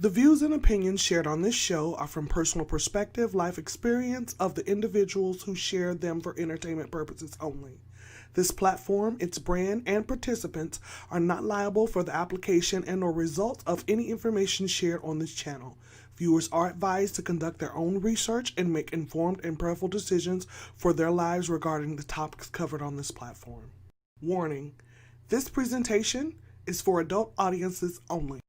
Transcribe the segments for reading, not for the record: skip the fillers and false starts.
The views and opinions shared on this show are from personal perspective, life experience of the individuals who share them for entertainment purposes only. This platform, its brand, and participants are not liable for the application and or results of any information shared on this channel. Viewers are advised to conduct their own research and make informed and prayerful decisions for their lives regarding the topics covered on this platform. Warning: this presentation is for adult audiences only.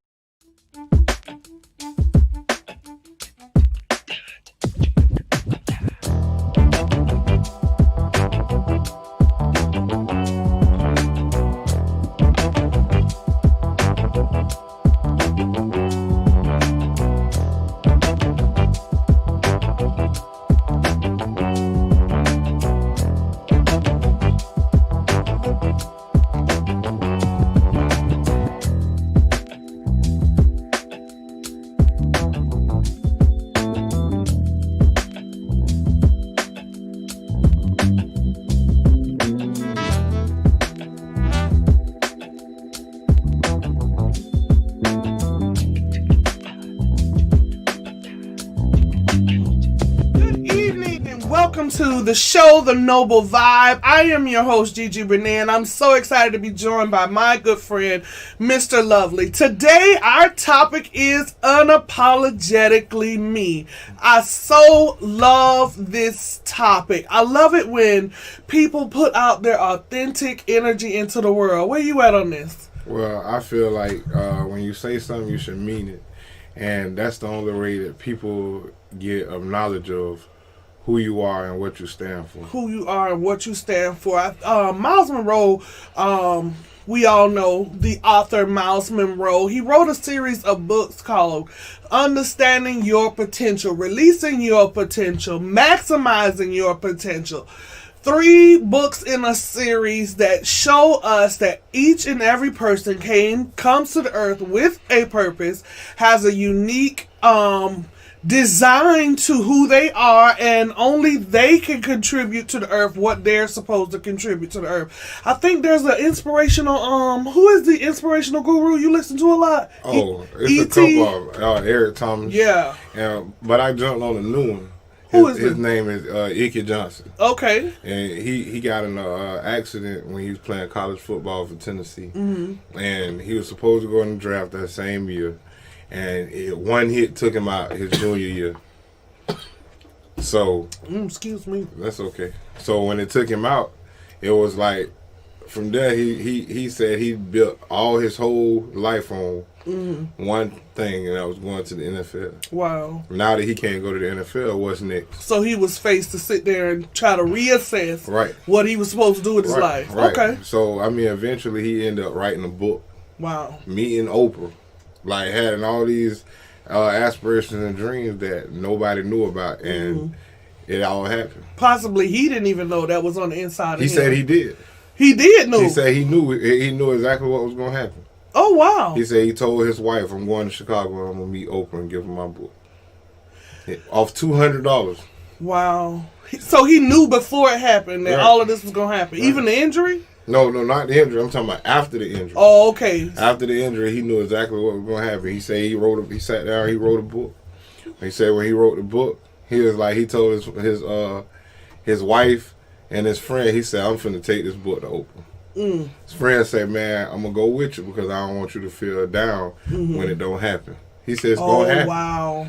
To the show, The Noble Vibe. I am your host, Gigi Renee, and I'm so excited to be joined by my good friend, Mr. Lovely. Today, our topic is Unapologetically Me. I so love this topic. I love it when people put out their authentic energy into the world. Where you at on this? Well, I feel like when you say something, you should mean it. And that's the only way that people get a knowledge of who you are and what you stand for. Who you are and what you stand for. Miles Monroe, we all know the author Miles Monroe. He wrote a series of books called Understanding Your Potential, Releasing Your Potential, Maximizing Your Potential. 3 books in a series that show us that each and every person comes to the earth with a purpose, has a unique designed to who they are, and only they can contribute to the earth what they're supposed to contribute to the earth. I think there's an inspirational who is the inspirational guru you listen to a lot? It's a couple of Eric Thomas. Yeah. But I jumped on a new one. His name is Ike Johnson. Okay. And he got in an accident when he was playing college football for Tennessee. Mm-hmm. And he was supposed to go in the draft that same year. And one hit took him out his junior year. So, excuse me. That's okay. So when it took him out, it was like, from there he said he built all his whole life on one thing, and that was going to the NFL. Wow. Now that he can't go to the NFL, what's next? So he was faced to sit there and try to reassess what he was supposed to do with his life. Right. Okay. So, I mean, eventually he ended up writing a book. Wow. Meeting Oprah. Like, having all these aspirations and dreams that nobody knew about, and it all happened. Possibly he didn't even know that was on the inside of him. He said he did. He did know. He said he knew exactly what was going to happen. Oh, wow. He said he told his wife, I'm going to Chicago and I'm going to meet Oprah and give her my book. Off $200. Wow. So he knew before it happened that all of this was going to happen. Right. Even the injury? No, not the injury. I'm talking about after the injury. Oh, okay. After the injury, he knew exactly what was going to happen. He said he sat down, he wrote a book. He said when he wrote the book, he was like, he told his wife and his friend, he said, I'm finna take this book to Oprah. His friend said, man, I'm going to go with you because I don't want you to feel down when it don't happen. He said it's going to happen. Wow.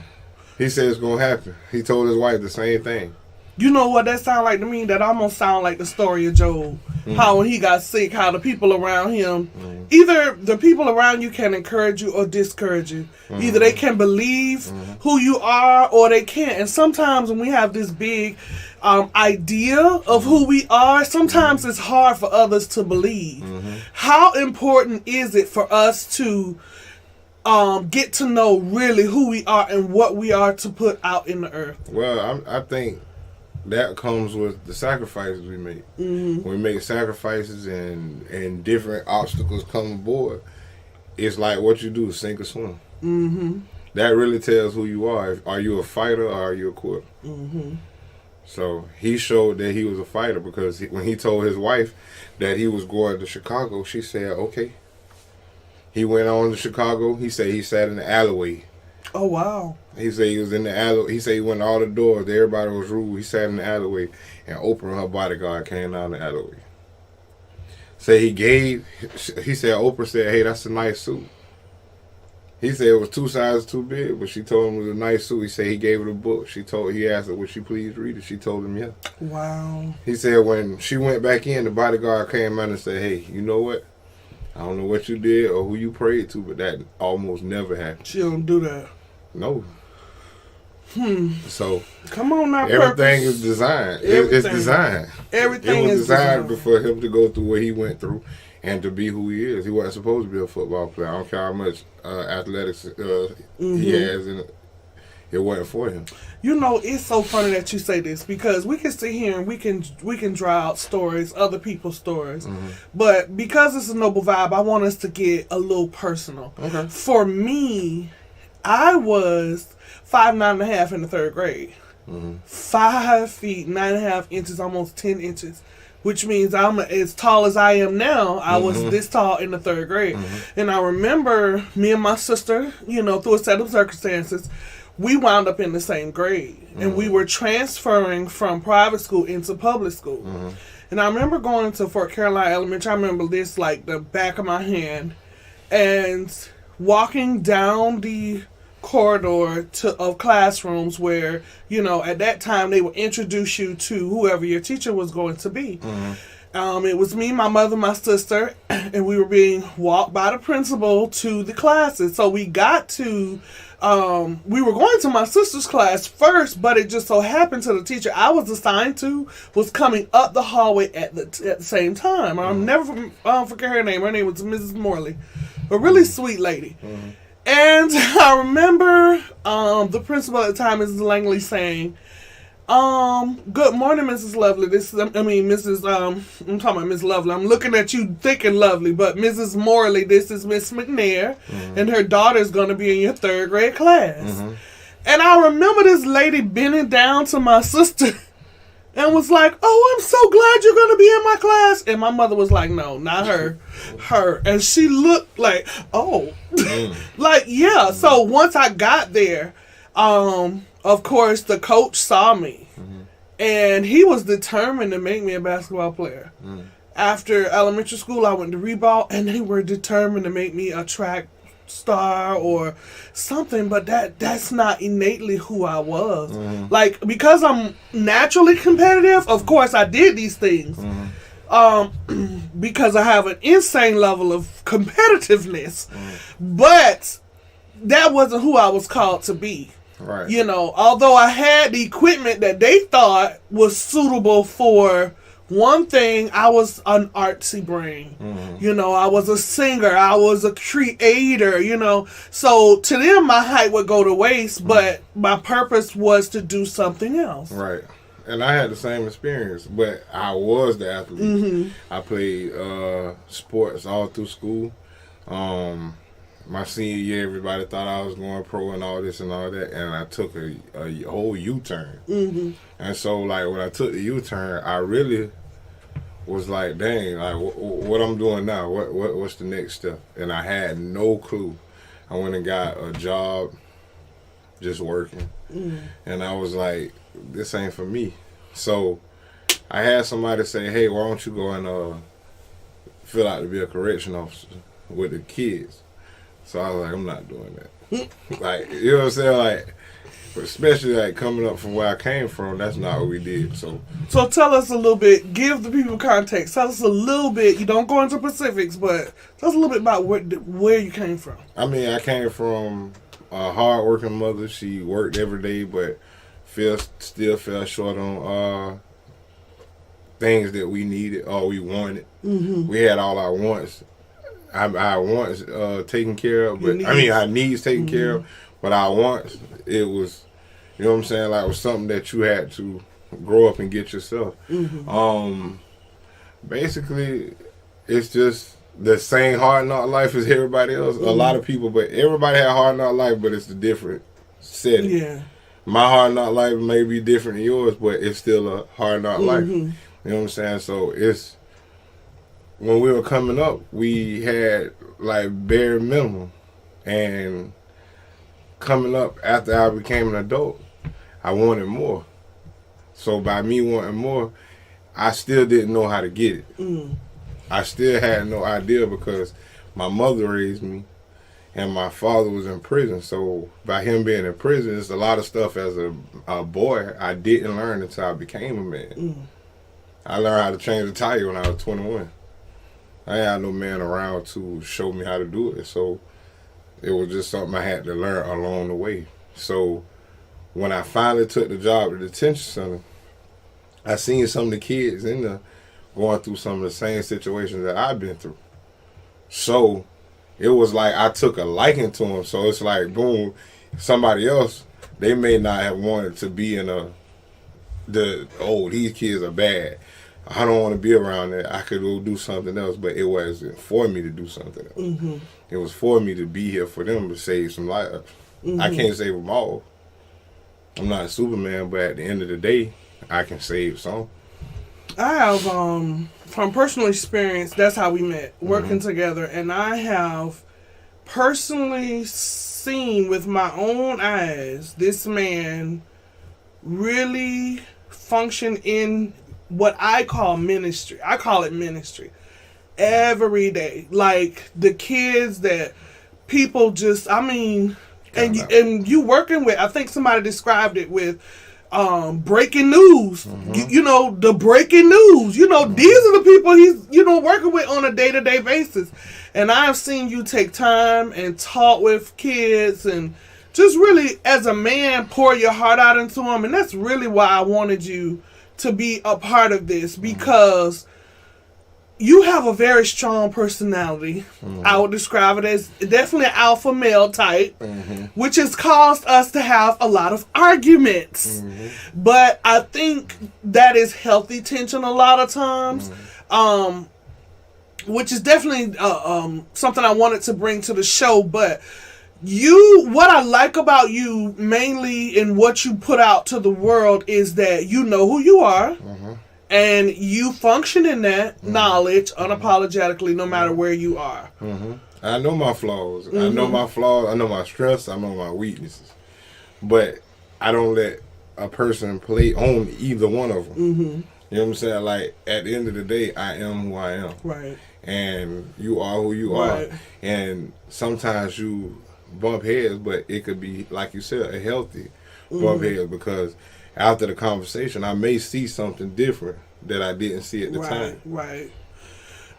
He said it's going to happen. He told his wife the same thing. You know what that sound like to me? That almost sound like the story of Job. How when he got sick, how the people around him, either the people around you can encourage you or discourage you. Either they can believe who you are or they can't. And sometimes when we have this big idea of who we are, sometimes it's hard for others to believe. How important is it for us to get to know really who we are and what we are to put out in the earth? Well, I think that comes with the sacrifices we make. When we make sacrifices and different obstacles come aboard, it's like what you do, sink or swim. That really tells who you are. Are you a fighter or are you a quitter? So he showed that he was a fighter because when he told his wife that he was going to Chicago, she said, okay. He went on to Chicago. He said he sat in the alleyway Oh, wow. He said he was in the alley. He said he went to all the doors. Everybody was rude. He sat in the alleyway, and Oprah and her bodyguard came down the alleyway. He said Oprah said, "Hey, that's a nice suit." He said it was 2 sizes too big, but she told him it was a nice suit. He said he gave her the book. He asked her, would she please read it? She told him, yeah. Wow. He said when she went back in, the bodyguard came out and said, hey, you know what? I don't know what you did or who you prayed to, but that almost never happened. She don't do that. No. So come on now, everything is designed. It's designed. Everything is designed designed for him to go through what he went through and to be who he is. He wasn't supposed to be a football player. I don't care how much athletics he has in it. It wasn't for him. You know, it's so funny that you say this because we can sit here and we can draw out stories, other people's stories. But because it's a noble vibe, I want us to get a little personal. Okay. For me, I was 5'9.5" in the 3rd grade. 5 feet 9.5 inches, almost 10 inches. Which means I'm as tall as I am now. I was this tall in the 3rd grade. And I remember me and my sister, through a set of circumstances, we wound up in the same grade. And we were transferring from private school into public school. And I remember going to Fort Caroline Elementary. I remember this like the back of my hand. And walking down the corridor of classrooms where, at that time they would introduce you to whoever your teacher was going to be. It was me, my mother, my sister, and we were being walked by the principal to the classes. So we got to, we were going to my sister's class first, but it just so happened to the teacher I was assigned to was coming up the hallway at the same time. I'll never forget her name. Her name was Mrs. Morley, a really sweet lady. And I remember the principal at the time, Mrs. Langley, saying, good morning, Mrs. Lovely. I'm talking about Miss Lovely. I'm looking at you thinking Lovely, but Mrs. Morley, this is Miss McNair, and her daughter's going to be in your 3rd grade class. And I remember this lady bending down to my sister and was like, oh, I'm so glad you're going to be in my class. And my mother was like, no, not her. Her. And she looked like, oh. Like, yeah. So once I got there, of course, the coach saw me. And he was determined to make me a basketball player. After elementary school, I went to Reball, and they were determined to make me a track star or something, but that's not innately who I was. Like, because I'm naturally competitive, of course I did these things. Because I have an insane level of competitiveness. But that wasn't who I was called to be. Right. Although I had the equipment that they thought was suitable for one thing, I was an artsy brain. I was a singer. I was a creator, So to them, my height would go to waste, but my purpose was to do something else. Right. And I had the same experience, but I was the athlete. I played sports all through school. My senior year, everybody thought I was going pro and all this and all that, and I took a whole U-turn. And so, like, when I took the U-turn, I really was like, dang, like, what I'm doing now? What's the next step? And I had no clue. I went and got a job, just working, and I was like, this ain't for me. So I had somebody say, hey, why don't you go and fill out to be a correction officer with the kids? So I was like, I'm not doing that. Like, you know what I'm saying? Like, especially like coming up from where I came from, that's not what we did. So tell us a little bit, give the people context. Tell us a little bit, you don't go into specifics, but tell us a little bit about where you came from. I mean, I came from a hard-working mother. She worked every day, but still fell short on things that we needed or we wanted. We had all our wants. I wants taken care of, but our needs taken care of, but our wants, it was, you know what I'm saying, like it was something that you had to grow up and get yourself. Basically, it's just the same hard knock life as everybody else. A lot of people, but everybody had hard knock life, but it's a different setting. Yeah. My hard knock life may be different than yours, but it's still a hard knock life. You know what I'm saying? So it's, when we were coming up, we had like bare minimum, and coming up after I became an adult, I wanted more. So by me wanting more, I still didn't know how to get it. I still had no idea because my mother raised me and my father was in prison. So by him being in prison, it's a lot of stuff as a boy I didn't learn until I became a man. I learned how to change a tire when I was 21. I ain't had no man around to show me how to do it. So it was just something I had to learn along the way. So when I finally took the job at the detention center, I seen some of the kids in there going through some of the same situations that I've been through. So it was like I took a liking to them. So it's like, boom, somebody else, they may not have wanted to be in these kids are bad. I don't want to be around that. I could go do something else, but it wasn't for me to do something else. It was for me to be here for them to save some lives. I can't save them all. I'm not Superman, but at the end of the day, I can save some. I have, from personal experience, that's how we met, working together. And I have personally seen with my own eyes this man really function in what I call ministry. I call it ministry. Every day. Like the kids that people just, I mean, and you working with, I think somebody described it with breaking news. You know, the breaking news. You know, these are the people he's, you know, working with on a day-to-day basis. And I've seen you take time and talk with kids and just really, as a man, pour your heart out into them. And that's really why I wanted you to be a part of this, because you have a very strong personality. I would describe it as definitely an alpha male type, which has caused us to have a lot of arguments. But I think that is healthy tension a lot of times, which is definitely something I wanted to bring to the show. But what I like about you mainly in what you put out to the world is that you know who you are. And you function in that knowledge unapologetically, no matter where you are. I know my flaws. I know my flaws. I know my strengths. I know my weaknesses. But I don't let a person play on either one of them. You know what I'm saying? Like, at the end of the day, I am who I am. Right. And you are who you are. And sometimes you bump heads, but it could be, like you said, a healthy bump heads, because after the conversation, I may see something different that I didn't see at the time. Right.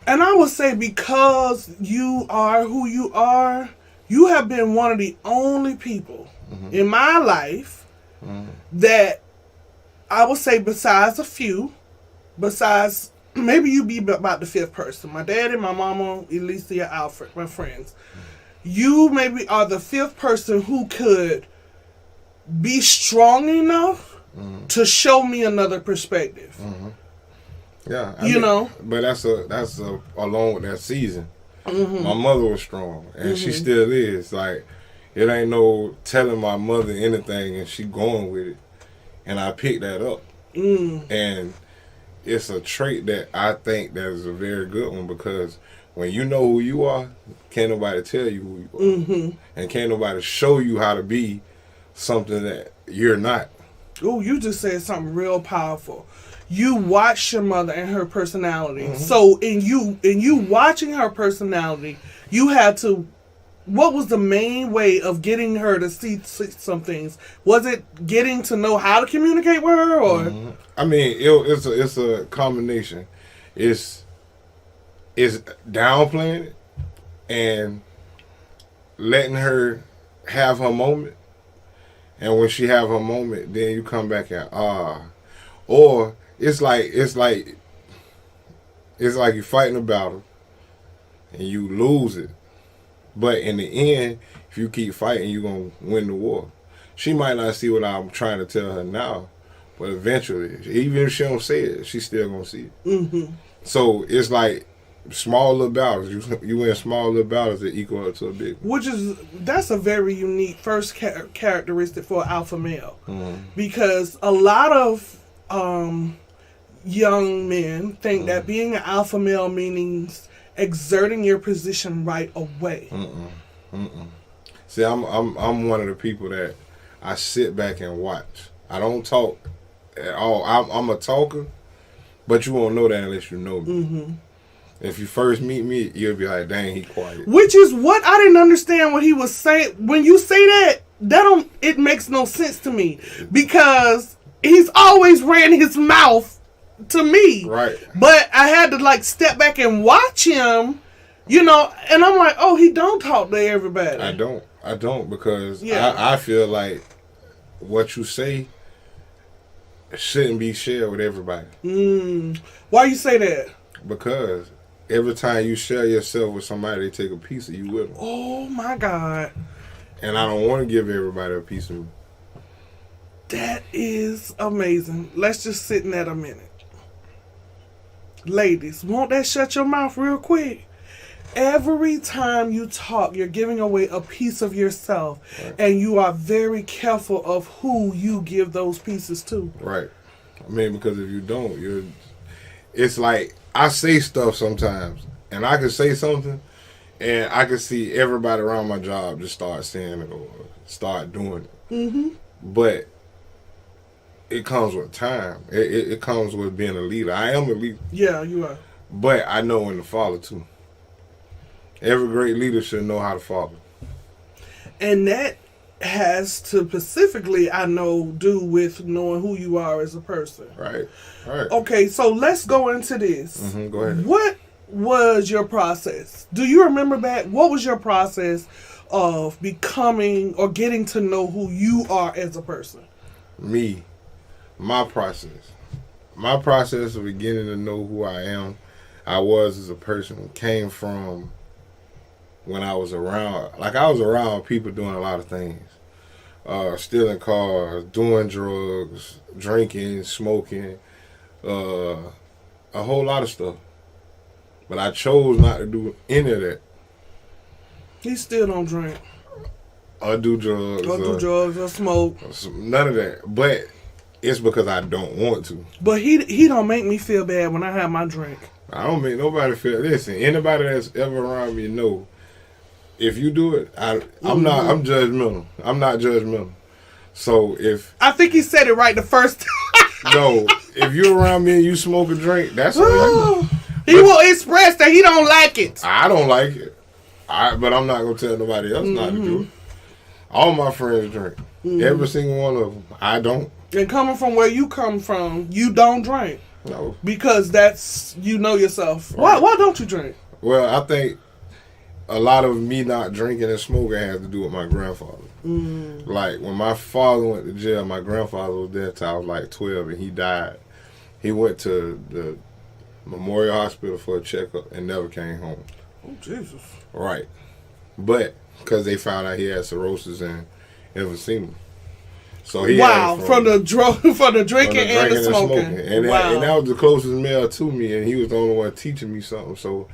And I would say, because you are who you are, you have been one of the only people in my life that I would say, besides a few, besides maybe you be about the fifth person, my daddy, my mama, Alicia, Alfred, my friends, you maybe are the fifth person who could be strong enough to show me another perspective. Yeah, I mean, but that's along with that season. My mother was strong, and she still is. Like, it ain't no telling my mother anything, and she going with it. And I picked that up, and it's a trait that I think that is a very good one, because when you know who you are, can't nobody tell you who you are, and can't nobody show you how to be something that you're not. Oh, you just said something real powerful. You watched your mother and her personality. So in you watching her personality, you had to. What was the main way of getting her to see some things? Was it getting to know how to communicate with her, or? I mean, it's a combination. It's downplaying it and letting her have her moment. And when she have her moment, then you come back and or it's like you're fighting a battle and you lose it, but in the end, if you keep fighting, you're gonna win the war. She might not see what I'm trying to tell her now, but eventually, even if she don't say it, she's still gonna see it. So it's like small little battles. You win small little battles that equal up to a big one. That's a very unique first characteristic for an alpha male. Because a lot of young men think that being an alpha male means exerting your position right away. See, I'm one of the people that I sit back and watch. I don't talk at all. I'm a talker, but you won't know that unless you know me. Mm-hmm. If you first meet me, you'll be like, dang, he quiet. Which is what I didn't understand what he was saying. When you say that it makes no sense to me. Because he's always ran his mouth to me. Right. But I had to like step back and watch him, and I'm like, oh, he don't talk to everybody. I don't because I feel like what you say shouldn't be shared with everybody. Why you say that? Because every time you share yourself with somebody, they take a piece of you with them. Oh my God. And I don't want to give everybody a piece of me. That is amazing. Let's just sit in that a minute. Ladies, won't that shut your mouth real quick? Every time you talk, you're giving away a piece of yourself. Right. And you are very careful of who you give those pieces to. Right. I mean, because if you don't, it's like I say stuff sometimes, and I can say something, and I can see everybody around my job just start saying it or start doing it. Mm-hmm. But it comes with time. It comes with being a leader. I am a leader. Yeah, you are. But I know when to follow, too. Every great leader should know how to follow. And that has to specifically, I know, do with knowing who you are as a person. Right. Okay, so let's go into this. Mm-hmm, go ahead. What was your process? Do you remember back? What was your process of becoming or getting to know who you are as a person? My process of beginning to know who I was as a person, came from when I was around people doing a lot of things. Stealing cars, doing drugs, drinking, smoking, a whole lot of stuff. But I chose not to do any of that. He still don't drink. Or do drugs. Or smoke. None of that. But it's because I don't want to. But he don't make me feel bad when I have my drink. I don't make nobody feel. Listen, anybody that's ever around me know, if you do it, I'm judgmental. I'm not judgmental. So if I think he said it right the first time. No, if you're around me and you smoke a drink, that's on you. He will express that he don't like it. I don't like it. But I'm not gonna tell nobody else not to do it. All my friends drink. Every single one of them. I don't. And coming from where you come from, you don't drink. No. Because that's, yourself. Right. Why don't you drink? Well, I think a lot of me not drinking and smoking has to do with my grandfather. Like, when my father went to jail, my grandfather was there till I was like 12 and he died. He went to the Memorial Hospital for a checkup and never came home. Oh, Jesus. Right. But, because they found out he had cirrhosis and emphysema. So he from the drinking and the smoking. And that was the closest male to me, and he was the only one teaching me something. So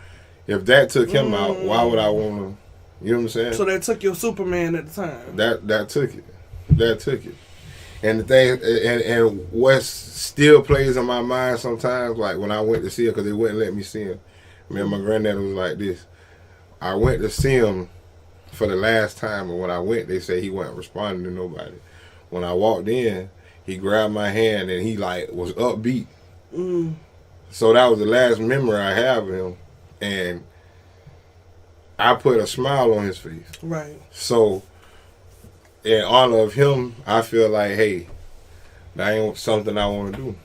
if that took him out, why would I want to? You know what I'm saying? So that took your Superman at the time. That took it. That took it. And the thing, and what still plays in my mind sometimes, like when I went to see him, because they wouldn't let me see him. Me and my granddad was like this. I went to see him for the last time, and when I went, they said he wasn't responding to nobody. When I walked in, he grabbed my hand and he was upbeat. So that was the last memory I have of him, and I put a smile on his face. Right. So in honor of him, I feel like, hey, that ain't something I want to do,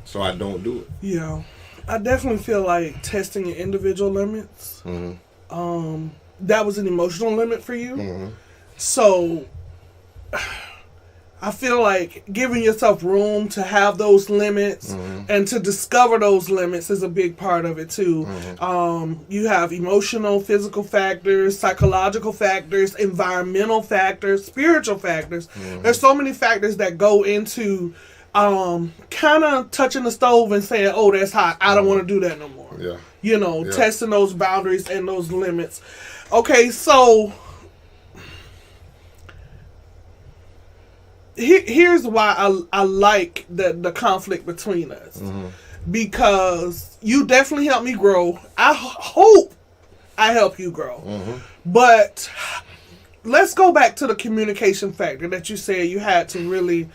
so I don't do it. Yeah, I definitely feel like testing your individual limits. That was an emotional limit for you. So I feel like giving yourself room to have those limits and to discover those limits is a big part of it too. You have emotional, physical factors, psychological factors, environmental factors, spiritual factors. There's so many factors that go into kind of touching the stove and saying, oh, that's hot. I don't want to do that no more. Yeah. Testing those boundaries and those limits. Okay, so here's why I like the conflict between us. Because you definitely helped me grow. I hope I help you grow. But let's go back to the communication factor that you said you had to really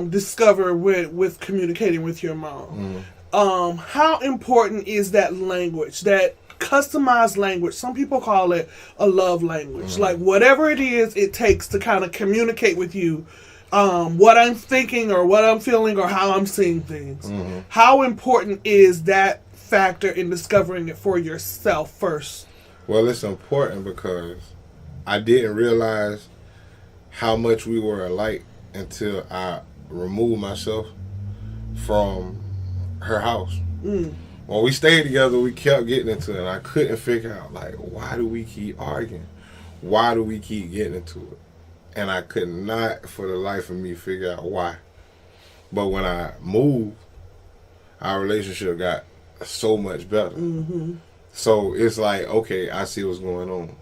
discover with communicating with your mom. How important is that language, that customized language? Some people call it a love language. Like whatever it is it takes to kind of communicate with you what I'm thinking or what I'm feeling or how I'm seeing things. How important is that factor in discovering it for yourself first? Well, it's important because I didn't realize how much we were alike until I removed myself from her house. When we stayed together, we kept getting into it, and I couldn't figure out, like, why do we keep arguing? Why do we keep getting into it? And I could not, for the life of me, figure out why. But when I moved, our relationship got so much better. So it's like, okay, I see what's going on.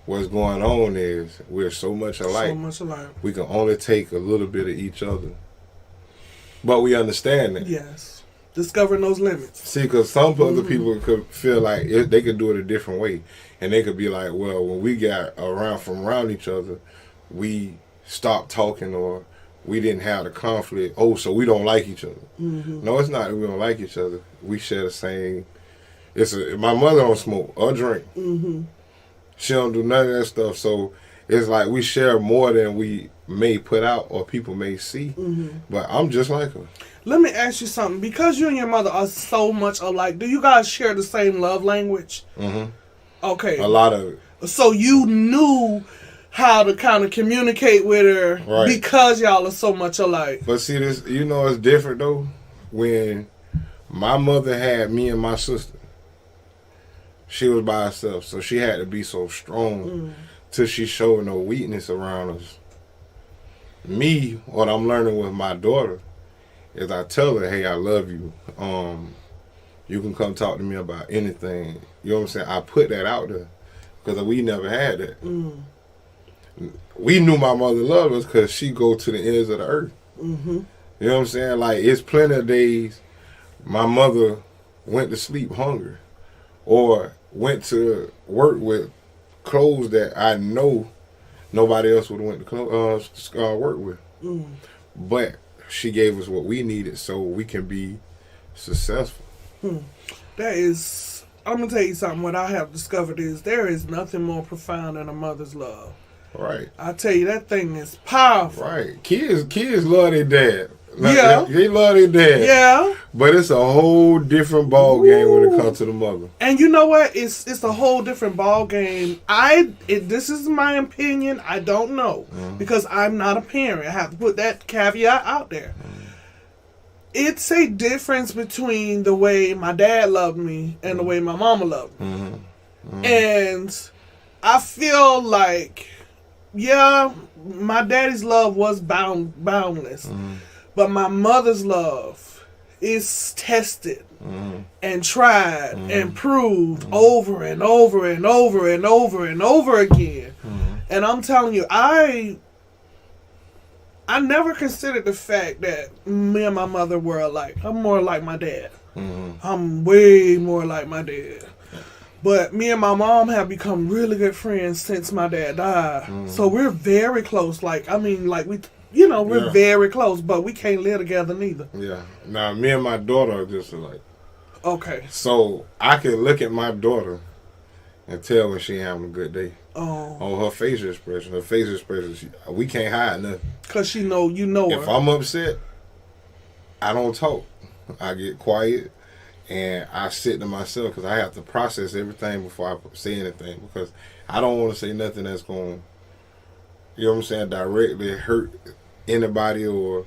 What's going on is we're so much alike. So much alike. We can only take a little bit of each other. But we understand that. Yes. Discovering those limits. See, because some other people could feel like they could do it a different way. And they could be like, well, when we got around each other, we stopped talking or we didn't have the conflict. Oh, so we don't like each other. No, it's not that we don't like each other. We share the same. My mother don't smoke or drink. She don't do none of that stuff. So it's like we share more than we may put out or people may see. But I'm just like her. Let me ask you something. Because you and your mother are so much alike, do you guys share the same love language? Okay. A lot of it. So you knew how to kind of communicate with her because y'all are so much alike. But see, this, it's different though. When my mother had me and my sister, she was by herself, so she had to be so strong till she showed no weakness around us. Me, what I'm learning with my daughter is I tell her, hey, I love you. You can come talk to me about anything. You know what I'm saying? I put that out there because we never had that. We knew my mother loved us because she go to the ends of the earth. You know what I'm saying? Like, it's plenty of days my mother went to sleep hungry or went to work with clothes that I know nobody else would have went to work with. But she gave us what we needed so we can be successful. That is, I'm going to tell you something. What I have discovered is there is nothing more profound than a mother's love. Right. I tell you, that thing is powerful. Right. Kids love their dad. Yeah. They love their dad. Yeah. But it's a whole different ball game when it comes to the mother. And you know what? It's a whole different ball game. This is my opinion. I don't know because I'm not a parent. I have to put that caveat out there. It's a difference between the way my dad loved me and the way my mama loved me. And I feel like, yeah, my daddy's love was boundless. But my mother's love is tested and tried and proved over and over and over and over and over again. And I'm telling you, I never considered the fact that me and my mother were alike. I'm more like my dad. I'm way more like my dad. But me and my mom have become really good friends since my dad died. So we're very close. We're very close, but we can't live together neither. Yeah. Now, me and my daughter are just alike. Okay. So I can look at my daughter and tell when she having a good day. On her facial expression. We can't hide nothing. Because you know her. If I'm upset, I don't talk. I get quiet and I sit to myself because I have to process everything before I say anything because I don't want to say nothing that's going to, directly hurt anybody or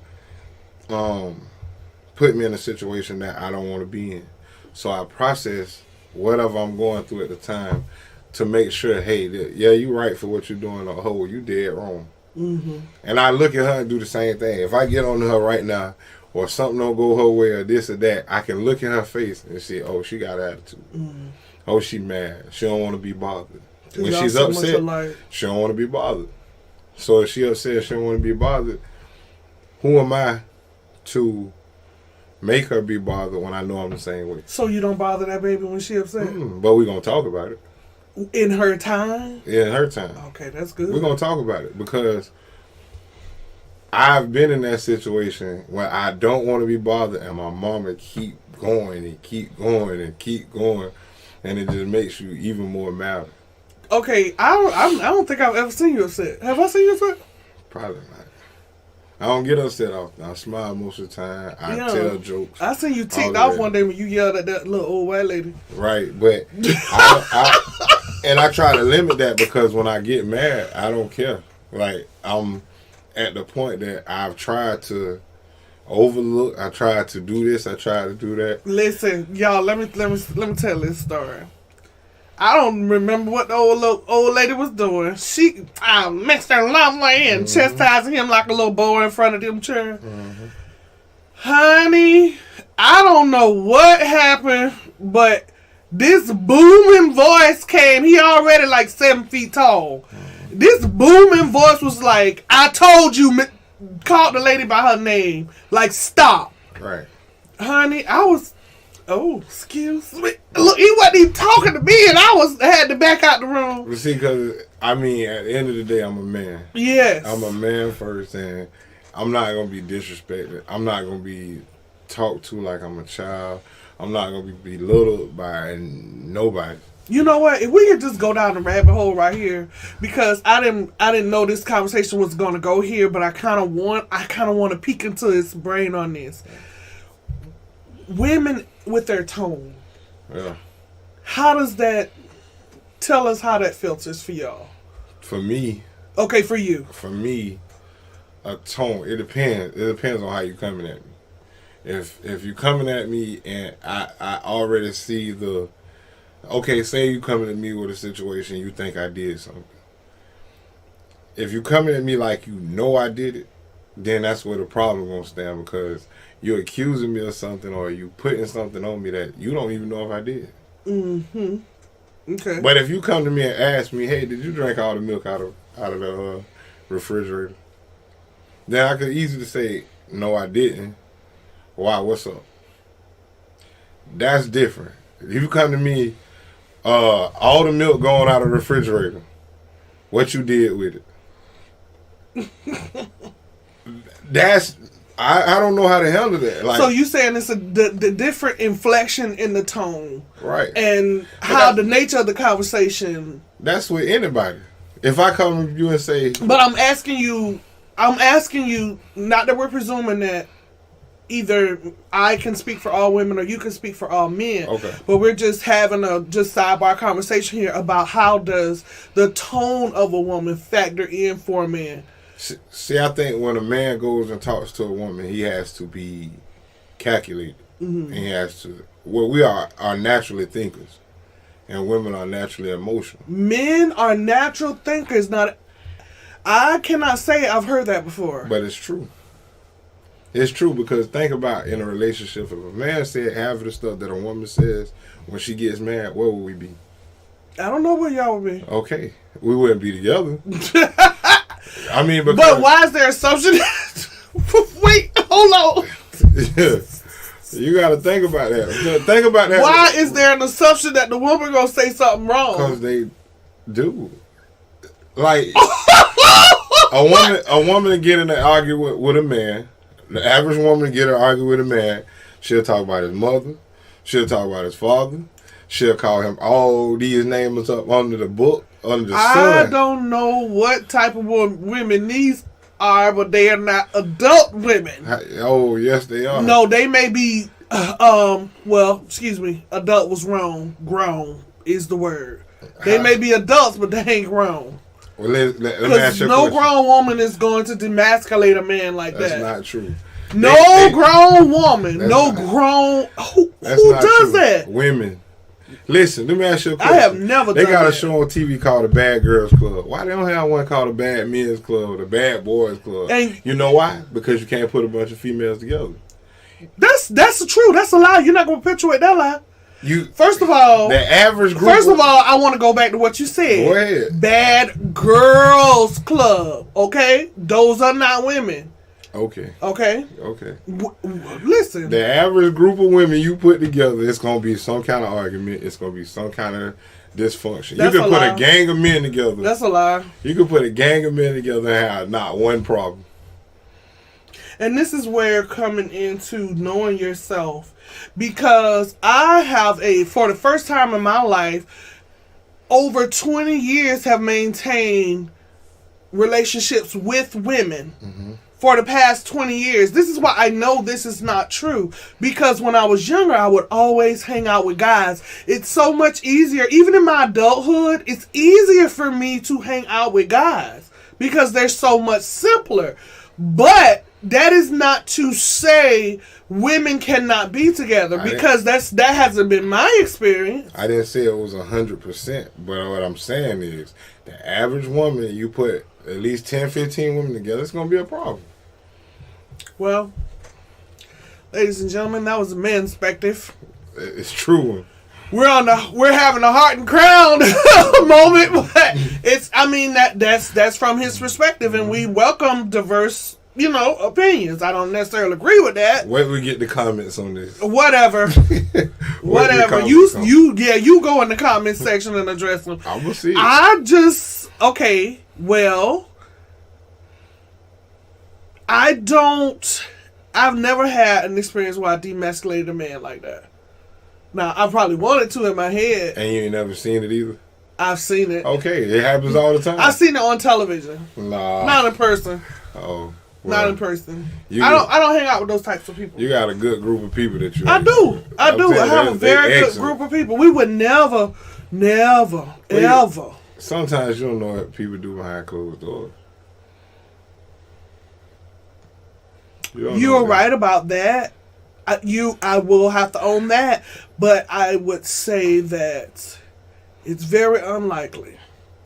put me in a situation that I don't want to be in. So I process whatever I'm going through at the time to make sure, hey, you're right for what you're doing, or oh, you dead wrong. And I look at her and do the same thing. If I get on her right now or something don't go her way or this or that, I can look in her face and see, oh, she got attitude. Oh, she mad. She don't want to be bothered. When she's upset, she don't want to be bothered. So if she upset, she don't want to be bothered, who am I to make her be bothered when I know I'm the same way? So you don't bother that baby when she upset? But we going to talk about it. In her time? Yeah, in her time. Okay, that's good. We're going to talk about it because I've been in that situation where I don't want to be bothered and my mama keep going and keep going and keep going, and it just makes you even more mad. Okay, I don't think I've ever seen you upset. Have I seen you upset? Probably not. I don't get upset often. I smile most of the time. I tell jokes. I seen you ticked off one day when you yelled at that little old white lady. Right, but I try to limit that because when I get mad, I don't care. Like, I'm at the point that I've tried to overlook. I tried to do this. I tried to do that. Listen, y'all, let me tell this story. I don't remember what the old lady was doing. She mixed her lovely and chastising him like a little boy in front of them chairs. Mm-hmm. Honey, I don't know what happened, but this booming voice came. He already like 7 feet tall. Mm-hmm. This booming voice was like, I told you, called the lady by her name. Like, stop. Right. Honey, I was... Oh, excuse me. Look, he wasn't even talking to me, and I had to back out the room. You see, because, I mean, at the end of the day, I'm a man. Yes. I'm a man first, and I'm not going to be disrespected. I'm not going to be talked to like I'm a child. I'm not going to be belittled by nobody. You know what? If we could just go down the rabbit hole right here, because I didn't know this conversation was going to go here, but I kind of want to peek into his brain on this. Women with their tone. Yeah. How does that... Tell us how that filters for y'all. For me... Okay, for you. For me, a tone, it depends. It depends on how you coming at me. If you coming at me and I already see the... Okay, say you coming at me with a situation you think I did something. If you coming at me like you know I did it, then that's where the problem gonna stand, because you're accusing me of something or you putting something on me that you don't even know if I did. Mm-hmm. Okay. But if you come to me and ask me, hey, did you drink all the milk out of the refrigerator? Then I could easily say, no, I didn't. Why? What's up? That's different. If you come to me, all the milk going out of the refrigerator, what you did with it? That's... I don't know how to handle that. Like, so you saying it's the different inflection in the tone, right? And how the nature of the conversation. That's with anybody. If I come to you and say, but I'm asking you, not that we're presuming that either I can speak for all women or you can speak for all men. Okay. But we're just having a sidebar conversation here about how does the tone of a woman factor in for a man. See, I think when a man goes and talks to a woman, he has to be calculated. Mm-hmm. And he has to... Well, we are naturally thinkers. And women are naturally emotional. Men are natural thinkers. Not... I cannot say I've heard that before. But it's true. It's true, because think about in a relationship, if a man said half of the stuff that a woman says when she gets mad, where would we be? I don't know where y'all would be. Okay. We wouldn't be together. I mean, because... But why is there assumption? Wait, hold on. Yeah. You got to think about that. Think about that. Why is there an assumption that the woman gonna say something wrong? Because they do. Like a woman get in an argument with a man. The average woman get in an argument with a man. She'll talk about his mother. She'll talk about his father. She'll call him all these names up under the book. Under the sun. I don't know what type of women these are, but they are not adult women. Oh, yes, they are. No, they may be, well, excuse me, adult was wrong. Grown is the word. They may be adults, but they ain't grown. Well, let me ask you a no question. grown woman is going to demasculate a man like that. That's not true. No grown woman. No grown... Who does that? Women. Listen, let me ask you a question. I have never done that. They got a show on TV called the Bad Girls Club. Why they don't have one called the Bad Men's Club or the Bad Boys Club? And you know why? Because you can't put a bunch of females together. That's true. That's a lie. You're not going to perpetuate that lie. First of all, the average group. First of all, I want to go back to what you said. Go ahead. Bad Girls Club. Okay? Those are not women. Okay. Okay? Okay. Listen. The average group of women you put together, it's going to be some kind of argument. It's going to be some kind of dysfunction. That's you can put lie. a gang of men together. That's a lie. You can put a gang of men together and have not one problem. And this is where coming into knowing yourself, because I have for the first time in my life, over 20 years have maintained relationships with women. Mm-hmm. For the past 20 years. This is why I know this is not true. Because when I was younger, I would always hang out with guys. It's so much easier. Even in my adulthood, it's easier for me to hang out with guys. Because they're so much simpler. But that is not to say women cannot be together. Because that hasn't been my experience. I didn't say it was 100%. But what I'm saying is, the average woman, you put at least 10, 15 women together, it's going to be a problem. Well, ladies and gentlemen, that was a man's perspective. It's true. We're having a heart and crown moment, but that's from his perspective, and we welcome diverse, opinions. I don't necessarily agree with that. Where do we get the comments on this? Whatever. Whatever. You go in the comment section and address them. I'm gonna see it. I've never had an experience where I demasculated a man like that. Now, I probably wanted to in my head. And you ain't never seen it either? I've seen it. Okay, it happens all the time. I've seen it on television. Nah. Not in person. Oh. Well, not in person. I don't hang out with those types of people. You got a good group of people that you I do. I have a very good group of people. We would never, ever. Sometimes you don't know what people do behind closed doors. You're right about that. I will have to own that, but I would say that it's very unlikely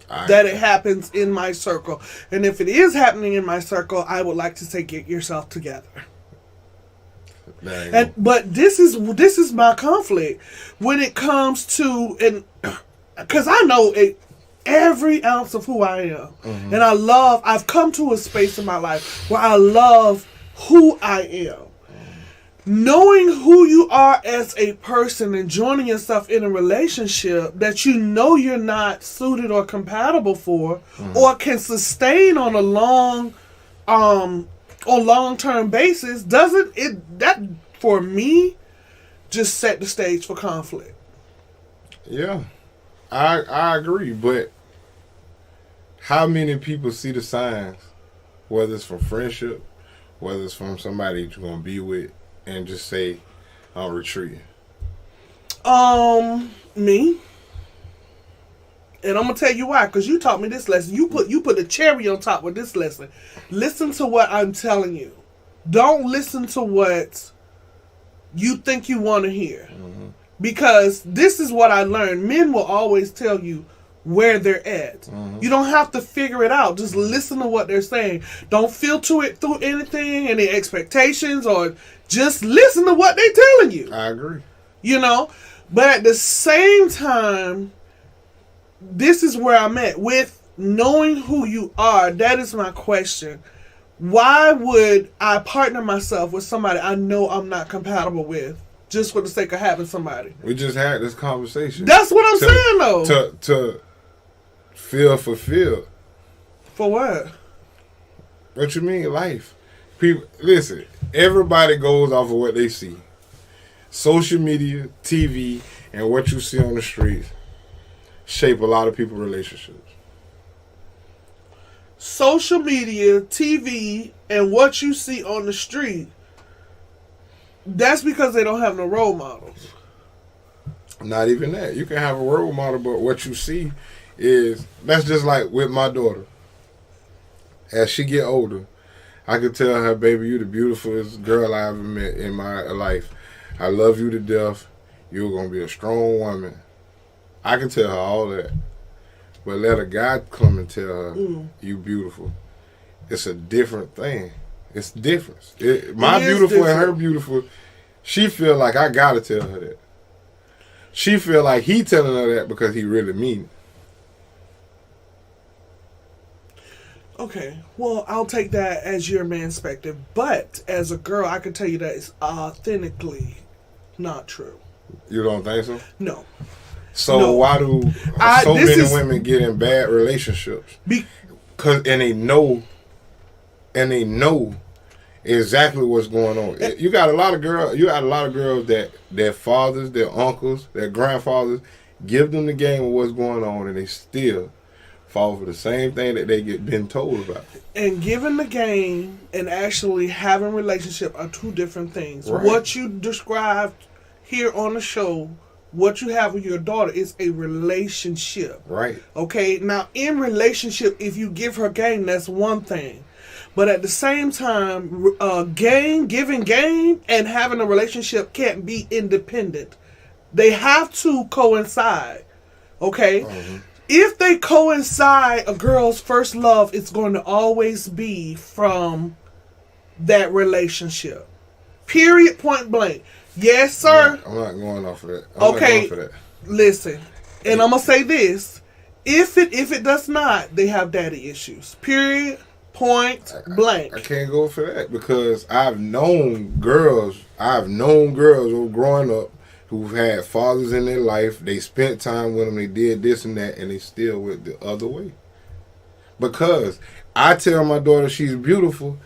that it happens in my circle. And if it is happening in my circle, I would like to say, get yourself together. But this is my conflict when it comes to, because I know every ounce of who I am, mm-hmm. and I've come to a space in my life where I love who I am. Knowing who you are as a person and joining yourself in a relationship that you're not suited or compatible for, mm-hmm. or can sustain on a long-term basis, that for me just set the stage for conflict. Yeah, I agree, but how many people see the signs, whether it's from friendship, whether it's from somebody you're going to be with, and just say, I'm retreating? Me. And I'm going to tell you why, because you taught me this lesson. You put a cherry on top with this lesson. Listen to what I'm telling you. Don't listen to what you think you want to hear. Mm-hmm. Because this is what I learned. Men will always tell you where they're at. Mm-hmm. You don't have to figure it out. Just listen to what they're saying. Don't filter it through anything, any expectations, or just listen to what they're telling you. I agree. But at the same time, this is where I'm at. With knowing who you are, that is my question. Why would I partner myself with somebody I know I'm not compatible with, just for the sake of having somebody? We just had this conversation. That's what I'm saying, though. To feel fulfilled. For what? What you mean, life? People, listen, everybody goes off of what they see. Social media, TV, and what you see on the streets shape a lot of people's relationships. Social media, TV, and what you see on the street, that's because they don't have no role models. Not even that. You can have a role model, but what you see is, that's just like with my daughter. As she get older, I could tell her, baby, you the beautifulest girl I ever met in my life. I love you to death. You're going to be a strong woman. I can tell her all that. But let a guy come and tell her, you beautiful. It's a different thing. It's different. My beautiful different. And her beautiful, she feel like I got to tell her that. She feel like he telling her that because he really mean it. Okay, well, I'll take that as your man's perspective. But as a girl, I can tell you that it's authentically not true. You don't think so? No. So No. why do so many women get in bad relationships? And they know exactly what's going on. You got a lot of girls that their fathers, their uncles, their grandfathers give them the game of what's going on, and they still fall for the same thing that they been told about. And giving the game and actually having a relationship are two different things. Right. What you described here on the show, what you have with your daughter is a relationship. Right. Okay? Now, in relationship, if you give her game, that's one thing. But at the same time, giving game and having a relationship can't be independent. They have to coincide. Okay? Mm-hmm. If they coincide, a girl's first love is going to always be from that relationship. Period, point blank. Yes, sir. I'm not going off of that. Okay, listen. And I'm going to say this. If it does not, they have daddy issues. Period, point blank. I can't go for that because I've known girls who growing up who've had fathers in their life. They spent time with them. They did this and that, and they still went the other way. Because I tell my daughter she's beautiful.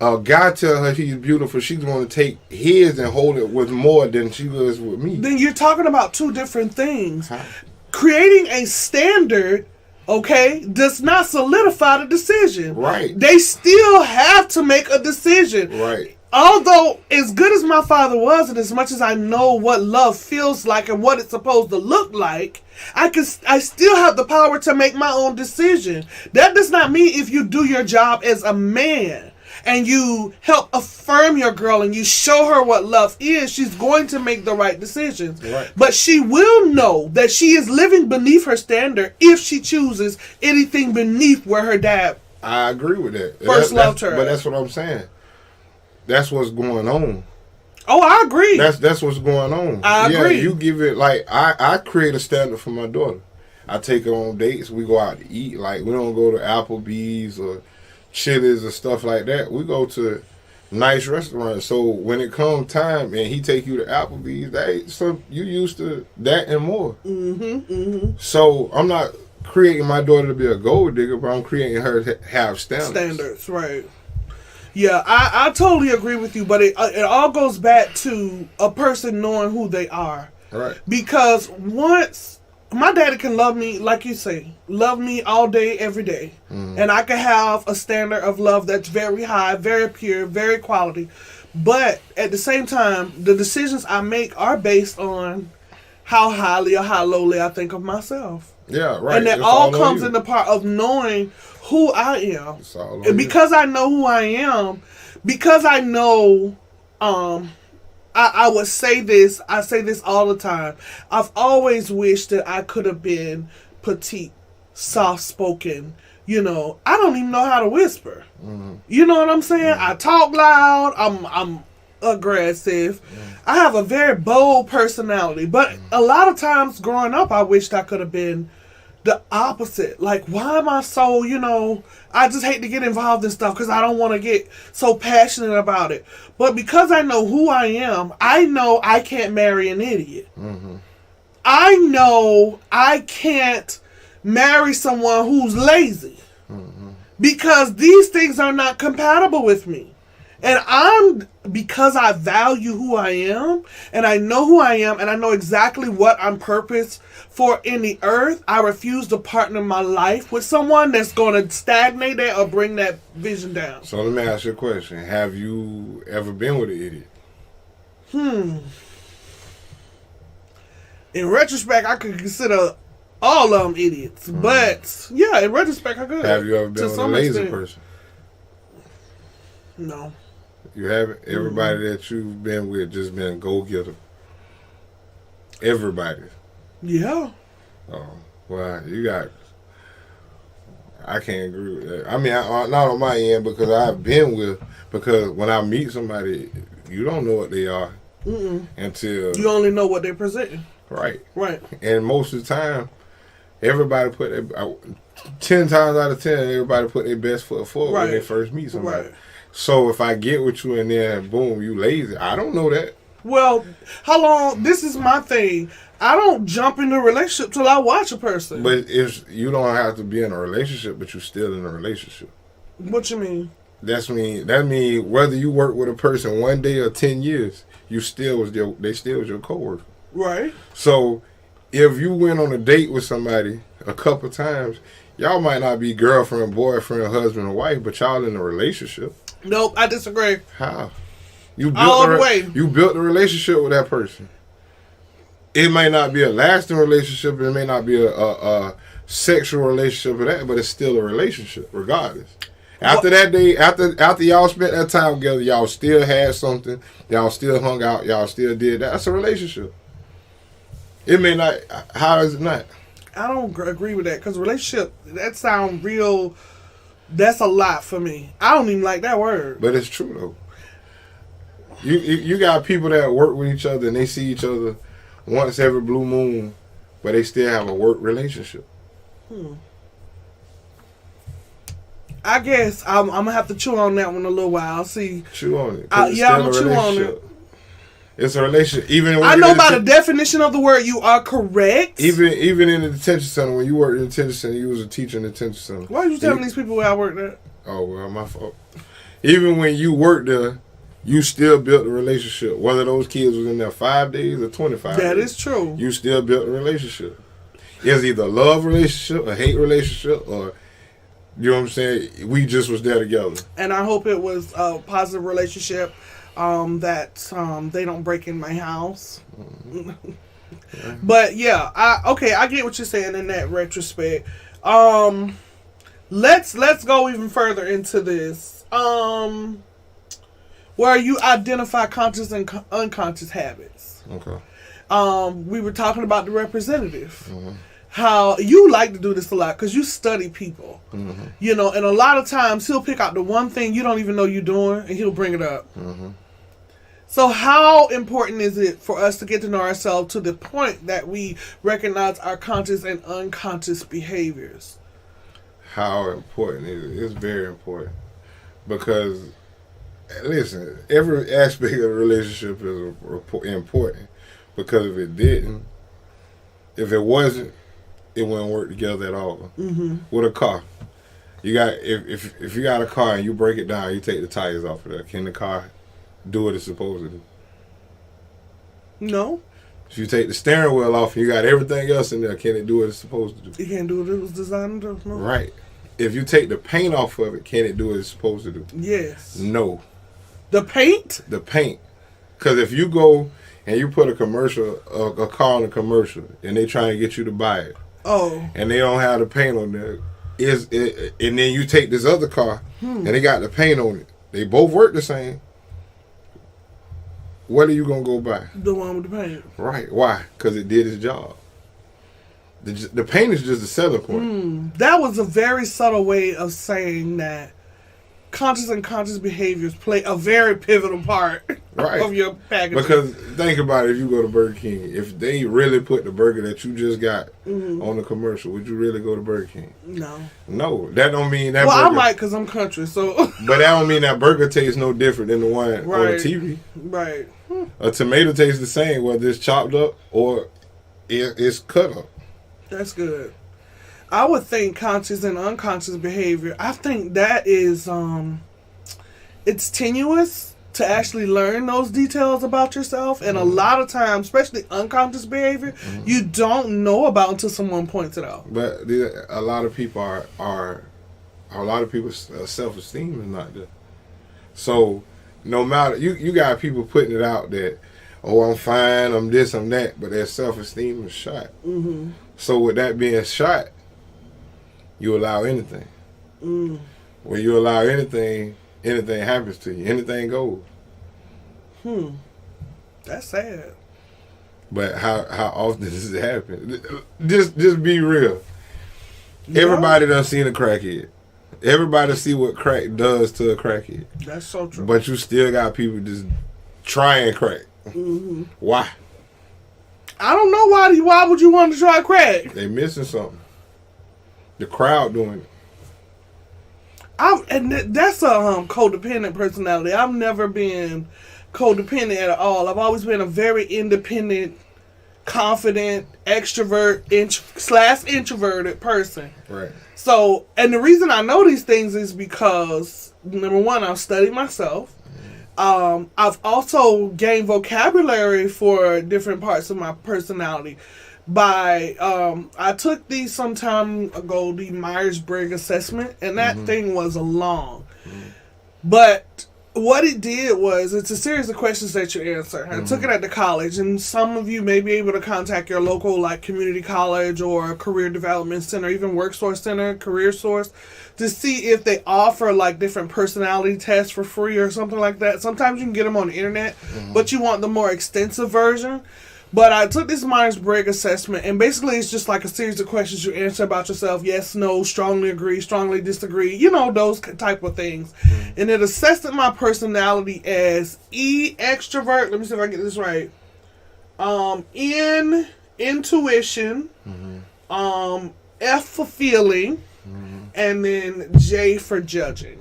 A guy tell her she's beautiful. She's going to take his and hold it with more than she was with me. Then you're talking about two different things. Huh? Creating a standard, okay, does not solidify the decision. Right. They still have to make a decision. Right. Although, as good as my father was, and as much as I know what love feels like and what it's supposed to look like, I still have the power to make my own decision. That does not mean if you do your job as a man and you help affirm your girl and you show her what love is, she's going to make the right decisions. Right. But she will know that she is living beneath her standard if she chooses anything beneath where her dad I agree with that. First loved her. But that's what I'm saying. That's what's going on. Oh, I agree. That's what's going on. I agree. You give it, like, I create a standard for my daughter. I take her on dates. We go out to eat. Like, we don't go to Applebee's or Chili's or stuff like that. We go to nice restaurants. So when it comes time and he take you to Applebee's, you used to that and more. Mm-hmm, mm-hmm. So I'm not creating my daughter to be a gold digger, but I'm creating her to have standards. Standards, right. Yeah, I totally agree with you, but it all goes back to a person knowing who they are. Right. Because once my daddy can love me, like you say, love me all day, every day. Mm-hmm. And I can have a standard of love that's very high, very pure, very quality. But at the same time, the decisions I make are based on how highly or how lowly I think of myself. Yeah, right. And that all comes in the part of knowing who I am. And because I know who I am, because I know, I would say this, I say this all the time. I've always wished that I could have been petite, soft-spoken. You know, I don't even know how to whisper. Mm-hmm. You know what I'm saying? Mm-hmm. I talk loud. I'm aggressive. Mm-hmm. I have a very bold personality. But a lot of times growing up, I wished I could have been the opposite. Like, why am I so, I just hate to get involved in stuff because I don't want to get so passionate about it. But because I know who I am, I know I can't marry an idiot. Mm-hmm. I know I can't marry someone who's lazy. Mm-hmm. Because these things are not compatible with me. And because I value who I am, and I know who I am, and I know exactly what I'm purposed for in the earth, I refuse to partner my life with someone that's going to stagnate that or bring that vision down. So let me ask you a question. Have you ever been with an idiot? In retrospect, I could consider all of them idiots. Mm. But, yeah, in retrospect, I could. Have you ever been with a lazy person? No. You haven't? Everybody that you've been with just been go-getter. Everybody. Yeah. Oh, well, you got... I can't agree with that. I mean, not on my end because I've been with... Because when I meet somebody, you don't know what they are until... You only know what they're presenting. Right. Right. And most of the time, everybody put... 10 times out of 10, everybody put their best foot forward when they first meet somebody. Right. So if I get with you and then boom, you lazy, I don't know that. Well, how long? This is my thing. I don't jump into a relationship till I watch a person. But if you don't have to be in a relationship, but you're still in a relationship. What you mean? That mean whether you work with a person 1 day or 10 years, they still was your coworker. Right. So if you went on a date with somebody a couple times, y'all might not be girlfriend, boyfriend, husband, or wife, but y'all in a relationship. Nope, I disagree. How? You All the way. You built a relationship with that person. It may not be a lasting relationship. It may not be a sexual relationship or that, but it's still a relationship regardless. After that day, after y'all spent that time together, y'all still had something. Y'all still hung out. Y'all still did that. That's a relationship. It may not. How is it not? I don't agree with that because relationship, that sound real. That's a lot for me. I don't even like that word. But it's true though. You got people that work with each other and they see each other once every blue moon, but they still have a work relationship. I guess I'm gonna have to chew on that one a little while. See, Chew on it. Yeah, I'm gonna chew on it. It's a relationship. Even when I know by the definition of the word, you are correct. Even in the detention center, when you worked in the detention center, you was a teacher in the detention center. Why are you telling these people where I worked at? Oh well, my fault. Even when you worked there, you still built a relationship. Whether those kids was in there 5 days or 25 days. That is true. You still built a relationship. It's either a love relationship, a hate relationship, or, you know what I'm saying, we just was there together. And I hope it was a positive relationship, that they don't break in my house. Yeah. But yeah, I get what you're saying in that retrospect. Let's go even further into this. Where you identify conscious and unconscious habits. Okay. We were talking about the representative. Mm-hmm. How you like to do this a lot because you study people. Mm-hmm. You know, and a lot of times he'll pick out the one thing you don't even know you're doing and he'll bring it up. Mm-hmm. So how important is it for us to get to know ourselves to the point that we recognize our conscious and unconscious behaviors? How important is it? It's very important. Because, listen, every aspect of the relationship is important. Because if it wasn't, it wouldn't work together at all. Mm-hmm. With a car, you got if you got a car and you break it down, you take the tires off of that. Can the car do what it's supposed to do? No. If you take the steering wheel off and you got everything else in there, can it do what it's supposed to do? It can't do what it was designed to do. No. Right. If you take the paint off of it, can it do what it's supposed to do? Yes. No. The paint? The paint. Because if you go and you put a car on a commercial, and they trying to get you to buy it. Oh. And they don't have the paint on there. And then you take this other car, and they got the paint on it. They both work the same. What are you going to go buy? The one with the paint. Right. Why? Because it did its job. The paint is just a selling point. That was a very subtle way of saying that conscious and unconscious behaviors play a very pivotal part of your package. Because think about it, if you go to Burger King, if they really put the burger that you just got on the commercial, would you really go to Burger King? No, that don't mean that. Well, burger, I might because I'm country, so. But that don't mean that burger tastes no different than the one on the TV. Right. A tomato tastes the same whether it's chopped up or it's cut up. That's good. I would think conscious and unconscious behavior, I think that is, it's tenuous to actually learn those details about yourself. And a lot of times, especially unconscious behavior, you don't know about until someone points it out. But a lot of people people's self-esteem is not there. So no matter, you got people putting it out that, oh, I'm fine, I'm this, I'm that, but their self-esteem is shot. Mm-hmm. So with that being shot, you allow anything. When you allow anything happens to you. Anything goes. That's sad. But how often does it happen? Just be real. Yeah. Everybody done seen a crackhead. Everybody see what crack does to a crackhead. That's so true. But you still got people just trying crack. Mm-hmm. Why? I don't know why would you want to try crack? They missing something. the crowd doing it. That's a codependent personality. I've never been codependent at all. I've always been a very independent, confident, extrovert, / introverted person. Right. So, and the reason I know these things is because, number one, I've studied myself. I've also gained vocabulary for different parts of my personality. I took these some time ago, the Myers-Briggs assessment, and that thing was long. But what it did was, it's a series of questions that you answer. I took it at the college, and some of you may be able to contact your local, like, community college or career development center, even work source center, career source, to see if they offer, like, different personality tests for free or something like that. Sometimes you can get them on the internet, but you want the more extensive version. But I took this Myers-Briggs assessment, and basically it's just like a series of questions you answer about yourself. Yes, no, strongly agree, strongly disagree. You know, those type of things. And it assessed my personality as E, extrovert. Let me see if I get this right. N, intuition. F for feeling. And then J for judging.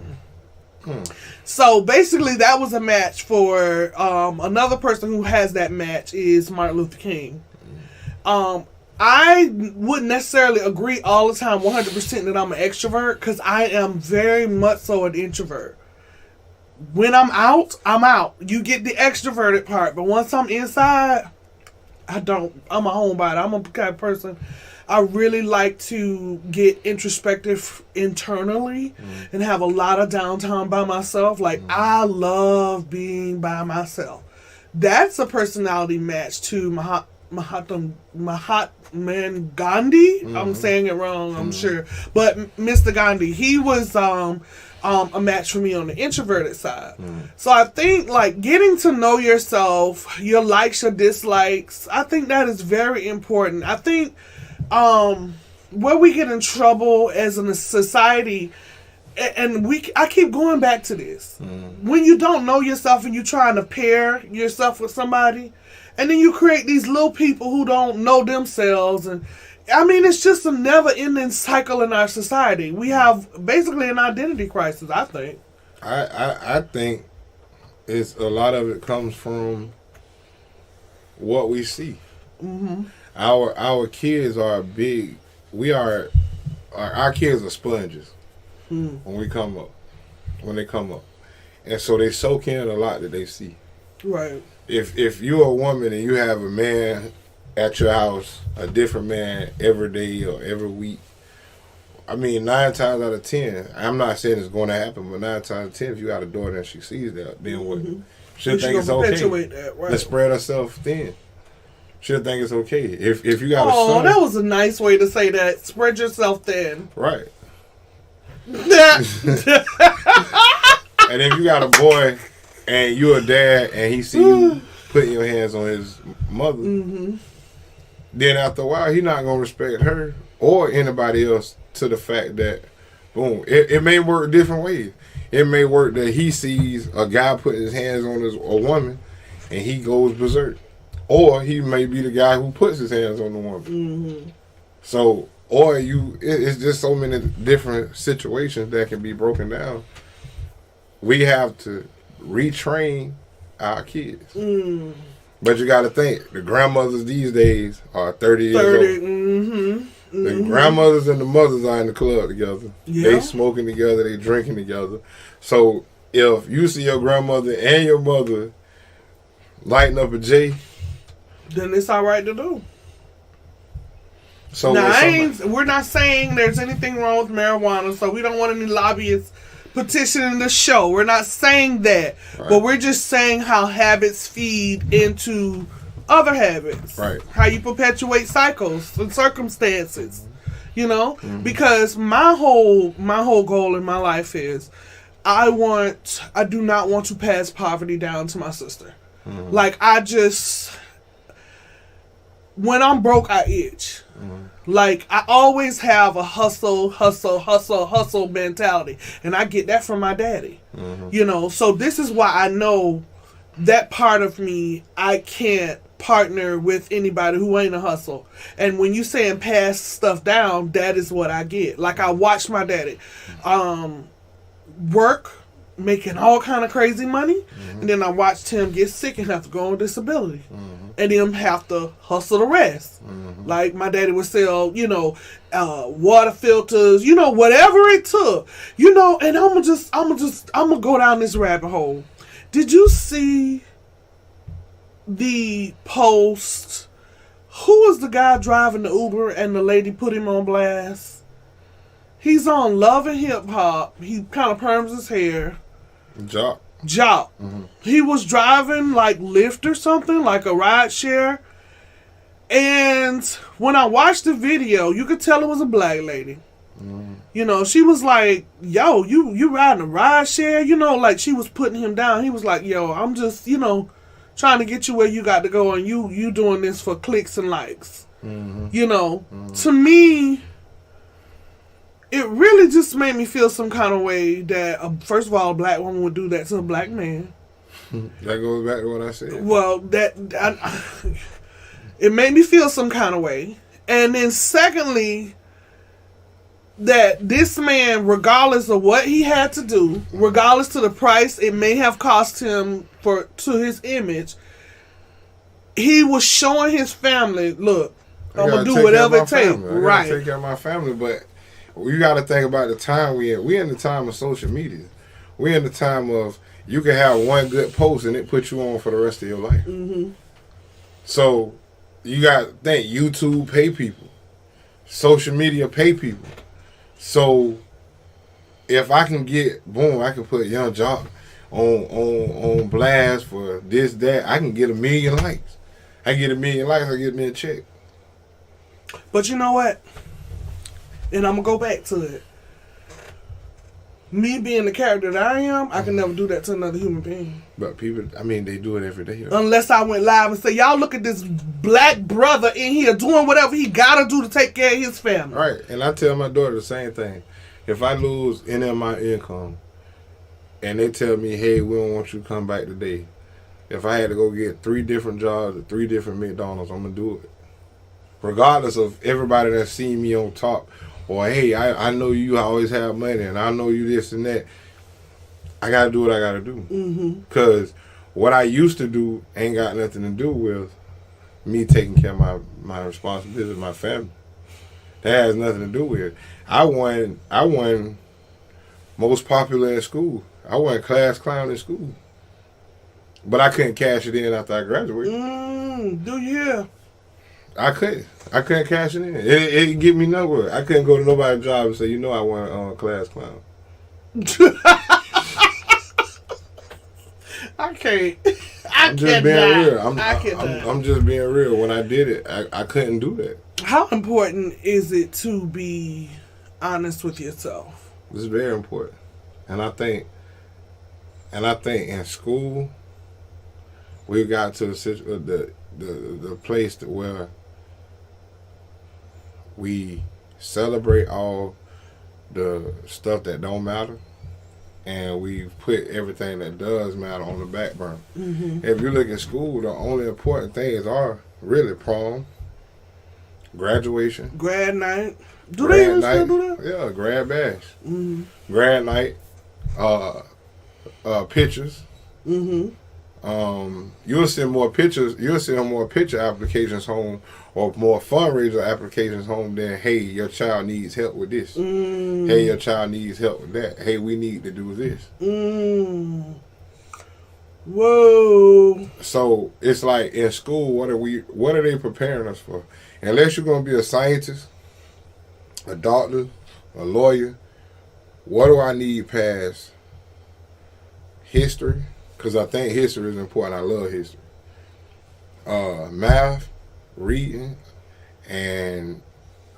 So basically that was a match for another person who has that match is Martin Luther King. I wouldn't necessarily agree all the time 100% that I'm an extrovert, because I am very much so an introvert. When I'm out, I'm out. You get the extroverted part, but once I'm inside, I'm a homebody. I'm a kind of person, I really like to get introspective internally and have a lot of downtime by myself. Like, I love being by myself. That's a personality match to Mahatma Gandhi. I'm saying it wrong, I'm sure. But Mr. Gandhi, he was a match for me on the introverted side. So I think, like, getting to know yourself, your likes, your dislikes, I think that is very important. I think where we get in trouble as a society, and I keep going back to this, when you don't know yourself and you're trying to pair yourself with somebody, and then you create these little people who don't know themselves, and I mean, it's just a never-ending cycle in our society. We have basically an identity crisis, I think. I think it's a lot of it comes from what we see. Our kids are big. Our kids are sponges when they come up, and so they soak in a lot that they see. Right. If you're a woman and you have a man at your house, a different man every day or every week, I mean, 9 times out of 10, I'm not saying it's going to happen, but 9 times out of 10, if you got a daughter and she sees that, then what? She'll think it's okay. That, right. Let's spread herself thin. She'll think it's okay. If you got a son. Oh, that was a nice way to say that. Spread yourself thin. Right. And if you got a boy and you're a dad and he see you putting your hands on his mother, then after a while he's not going to respect her or anybody else, to the fact that, boom, it may work different ways. It may work that he sees a guy putting his hands on a woman and he goes berserk. Or he may be the guy who puts his hands on the woman. So, or it's just so many different situations that can be broken down. We have to retrain our kids. But you got to think, the grandmothers these days are 30 years old. The grandmothers and the mothers are in the club together. They smoking together, they drinking together. So, if you see your grandmother and your mother lighting up a J, then it's all right to do. So now, we're not saying there's anything wrong with marijuana, so we don't want any lobbyists petitioning the show. We're not saying that. Right. But we're just saying how habits feed into other habits. Right. How you perpetuate cycles and circumstances. You know? Because my whole goal in my life is I do not want to pass poverty down to my sister. Like, when I'm broke, I itch. Like, I always have a hustle mentality. And I get that from my daddy. You know, so this is why I know that part of me I can't partner with anybody who ain't a hustle. And when you saying pass stuff down, that is what I get. Like, I watched my daddy work, making all kind of crazy money, and then I watched him get sick and have to go on disability, and then have to hustle the rest. Like, my daddy would sell, water filters, whatever it took, and I'm gonna go down this rabbit hole. Did you see the post? Who was the guy driving the Uber and the lady put him on blast? He's on Love and Hip Hop. He kind of perms his hair. Jock. He was driving like Lyft or something, like a ride share. And when I watched the video, you could tell it was a black lady. She was like, yo, you riding a ride share? Like, she was putting him down. He was like, yo, I'm just, trying to get you where you got to go, and you doing this for clicks and likes. To me, it really just made me feel some kind of way that, first of all, a black woman would do that to a black man. That goes back to what I said. Well, it made me feel some kind of way. And then secondly, that this man, regardless of what he had to do, regardless to the price it may have cost him to his image, he was showing his family, look, I'm going to do whatever it takes. Right. Take care of my family, but you got to think about the time we in. We're in the time of social media. We're in the time of you can have one good post and it puts you on for the rest of your life. So you got to think, YouTube pay people. Social media pay people. So if I can get, boom, I can put Young Jock on blast for this, that, I can get 1 million likes. I get 1 million likes, I get me a check. But you know what? And I'm going to go back to it. Me being the character that I am, I can never do that to another human being. But people, they do it every day. Unless I went live and say, y'all look at this black brother in here doing whatever he got to do to take care of his family. Right. And I tell my daughter the same thing. If I lose any of my income and they tell me, hey, we don't want you to come back today. If I had to go get 3 different jobs at 3 different McDonald's, I'm going to do it. Regardless of everybody that's seen me on top. Or, hey, I know you always have money, and I know you this and that. I got to do what I got to do. Because what I used to do ain't got nothing to do with me taking care of my responsibilities, my family. That has nothing to do with it. I won most popular in school. I won class clown in school. But I couldn't cash it in after I graduated. Do you hear? I couldn't cash it in. It didn't get me nowhere. I couldn't go to nobody's job and say, I won class clown. I can't. I'm just being real. I'm just being real. When I did it, I couldn't do that. How important is it to be honest with yourself? It's very important. And I think in school, we got to the place where we celebrate all the stuff that don't matter, and we put everything that does matter on the back burner. If you look at school, the only important things are really prom, graduation, grad night. Do they even still do that? Yeah, grad bash, grad night, pictures. You'll send more pictures. You'll send more picture applications home, or more fundraiser applications home than, hey, your child needs help with this. Hey, your child needs help with that. Hey, we need to do this. Whoa. So it's like in school, what are they preparing us for? Unless you're gonna be a scientist, a doctor, a lawyer, what do I need past history? Because I think history is important. I love history. Math, reading, and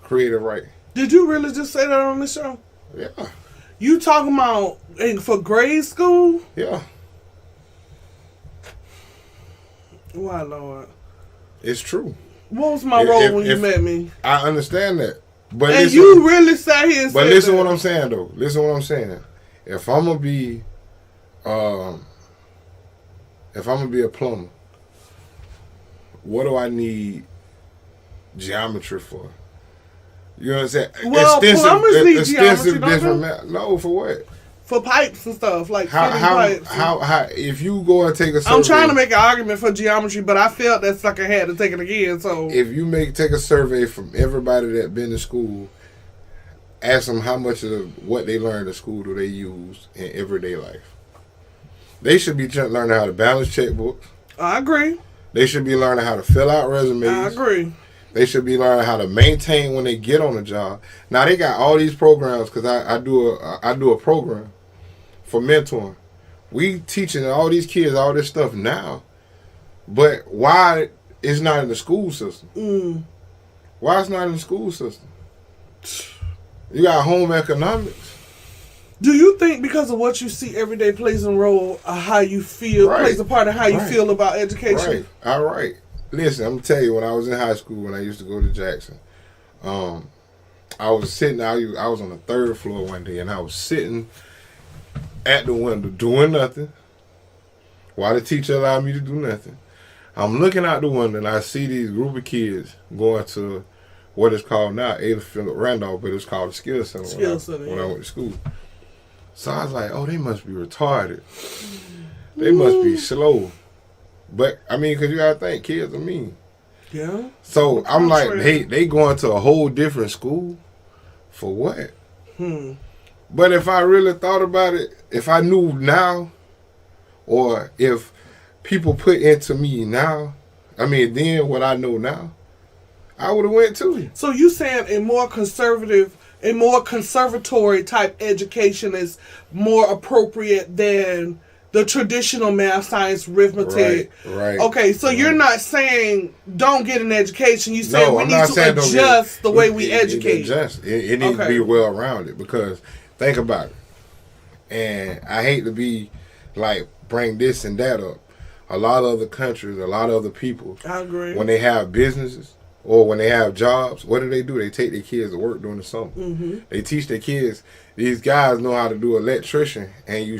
creative writing. Did you really just say that on the show? Yeah. You talking about for grade school? Yeah. Why, Lord? It's true. What was my role when you met me? I understand that. But and you really sat here and said But listen that. What I'm saying, though. Listen what I'm saying. If I'm going to be... if I'm going to be a plumber, what do I need geometry for? You know what I'm saying? Well, plumbers need geometry, don't they? No, for what? For pipes and stuff, like pipes. How if you go and take a survey, I'm trying to make an argument for geometry, but I felt that sucker had to take it again. So if you take a survey from everybody that been to school, ask them how much of what they learned at school do they use in everyday life. They should be learning how to balance checkbooks. I agree. They should be learning how to fill out resumes. I agree. They should be learning how to maintain when they get on a job. Now they got all these programs because I do a program for mentoring. We teaching all these kids all this stuff now, but why it's not in the school system? Why it's not in the school system? You got home economics. Do you think because of what you see every day plays a role of how you feel, plays a part of how you feel about education? Right. All right. Listen, I'm going to tell you, when I was in high school, when I used to go to Jackson, I was sitting, I was on the third floor one day, and I was sitting at the window doing nothing while the teacher allowed me to do nothing. I'm looking out the window, and I see these group of kids going to what is called now Ada Phillip Randolph, but it's called the Skill Center when I went to school. So I was like, oh, they must be retarded. They must be slow. But, I mean, because you got to think, kids are mean. Yeah. So I'm like, they going to a whole different school? For what? But if I really thought about it, if I knew now, or if people put into me now, I mean, then what I know now, I would have went too. So you saying a more conservatory type education is more appropriate than the traditional math, science, arithmetic. Right. Okay, so you're not saying don't get an education. You saying we need to adjust the way we educate. It needs to be well-rounded, because think about it. And I hate to be like, bring this and that up. A lot of other countries, a lot of other people, I agree, when they have businesses or when they have jobs, what do? They take their kids to work during the summer. They teach their kids. These guys know how to do electrician, and you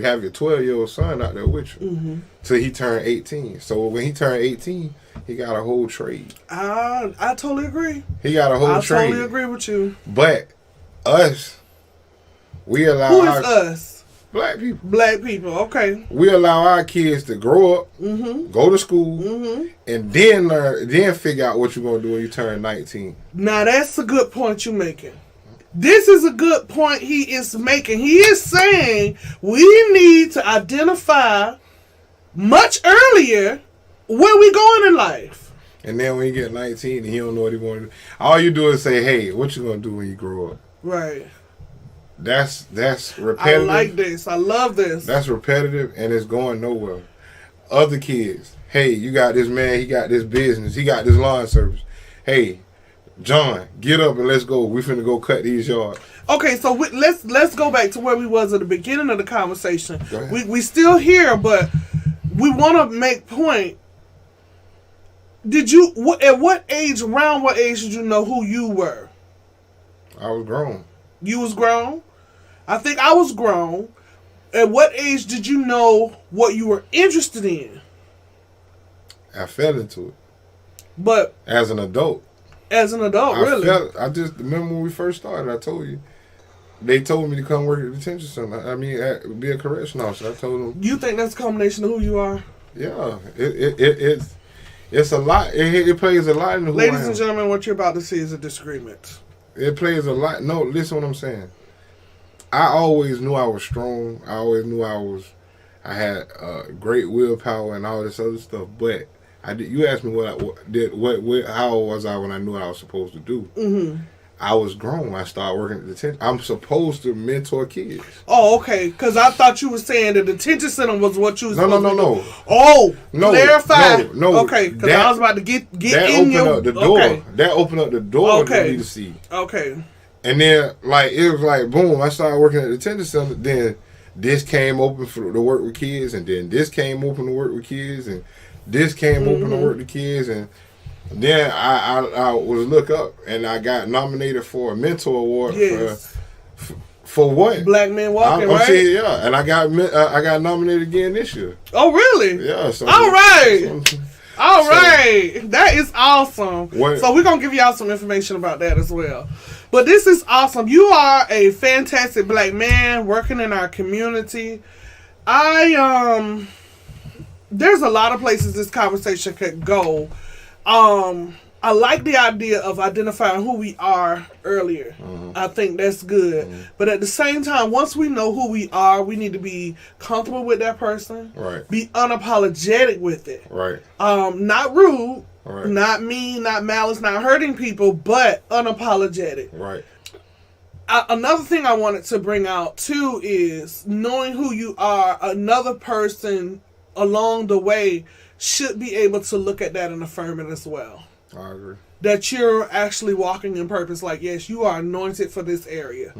have your 12-year-old son out there with you till he turned 18. So when he turned 18, he got a whole trade. I totally agree. He got a whole trade. I totally agree with you. But us, we allow Who is us? Black people. Black people, okay. We allow our kids to grow up, go to school, and then figure out what you're going to do when you turn 19. Now, that's a good point you're making. This is a good point he is making. He is saying we need to identify much earlier where we going in life. And then when you get 19 and he don't know what he want to do, all you do is say, hey, what you going to do when you grow up? Right. That's repetitive. I like this. I love this. That's repetitive, and it's going nowhere. Other kids, hey, you got this man, he got this business, he got this lawn service. Hey, John, get up and let's go. We finna go cut these yards. Okay, so let's go back to where we was at the beginning of the conversation. We still here, but we want to make point. Around what age did you know who you were? I was grown. You was grown? I think I was grown. At what age did you know what you were interested in? I fell into it. But as an adult. Really? I just remember when we first started, I told you. They told me to come work at the detention center. I mean, be a correction officer. I told them. You think that's a combination of who you are? Yeah. It's a lot. It plays a lot in who I am. Ladies and gentlemen, what you're about to see is a disagreement. It plays a lot. No, listen what I'm saying. I always knew I was strong. I always knew I had great willpower and all this other stuff. But you asked me how old was I when I knew what I was supposed to do. I was grown. I started working at the detention. I'm supposed to mentor kids. Oh, okay. Because I thought you were saying the detention center was what you was supposed to do. No. Oh, no, clarify. No. Okay, because I was about to get in your... That opened up the door for me to see. Okay. And then, it was like, boom, I started working at the detention center. Then this came open to work with kids, and then this came open to work with kids, and this came open to work with kids, and then I was look up, and I got nominated for a mentor award for what? Black Men Walking, right? Saying, and I got nominated again this year. Oh, really? Yeah. So all right. All right. That is awesome. What? So we're going to give y'all some information about that as well. But this is awesome. You are a fantastic black man working in our community. There's a lot of places this conversation could go. I like the idea of identifying who we are earlier. I think that's good. But at the same time, once we know who we are, we need to be comfortable with that person. Right. Be unapologetic with it. Right. Not rude, Right. not mean, not malice, not hurting people, but unapologetic. Right. Another thing I wanted to bring out too is knowing who you are. Another person along the way should be able to look at that and affirm it as well. I agree. That you're actually walking in purpose. Like, yes, you are anointed for this area.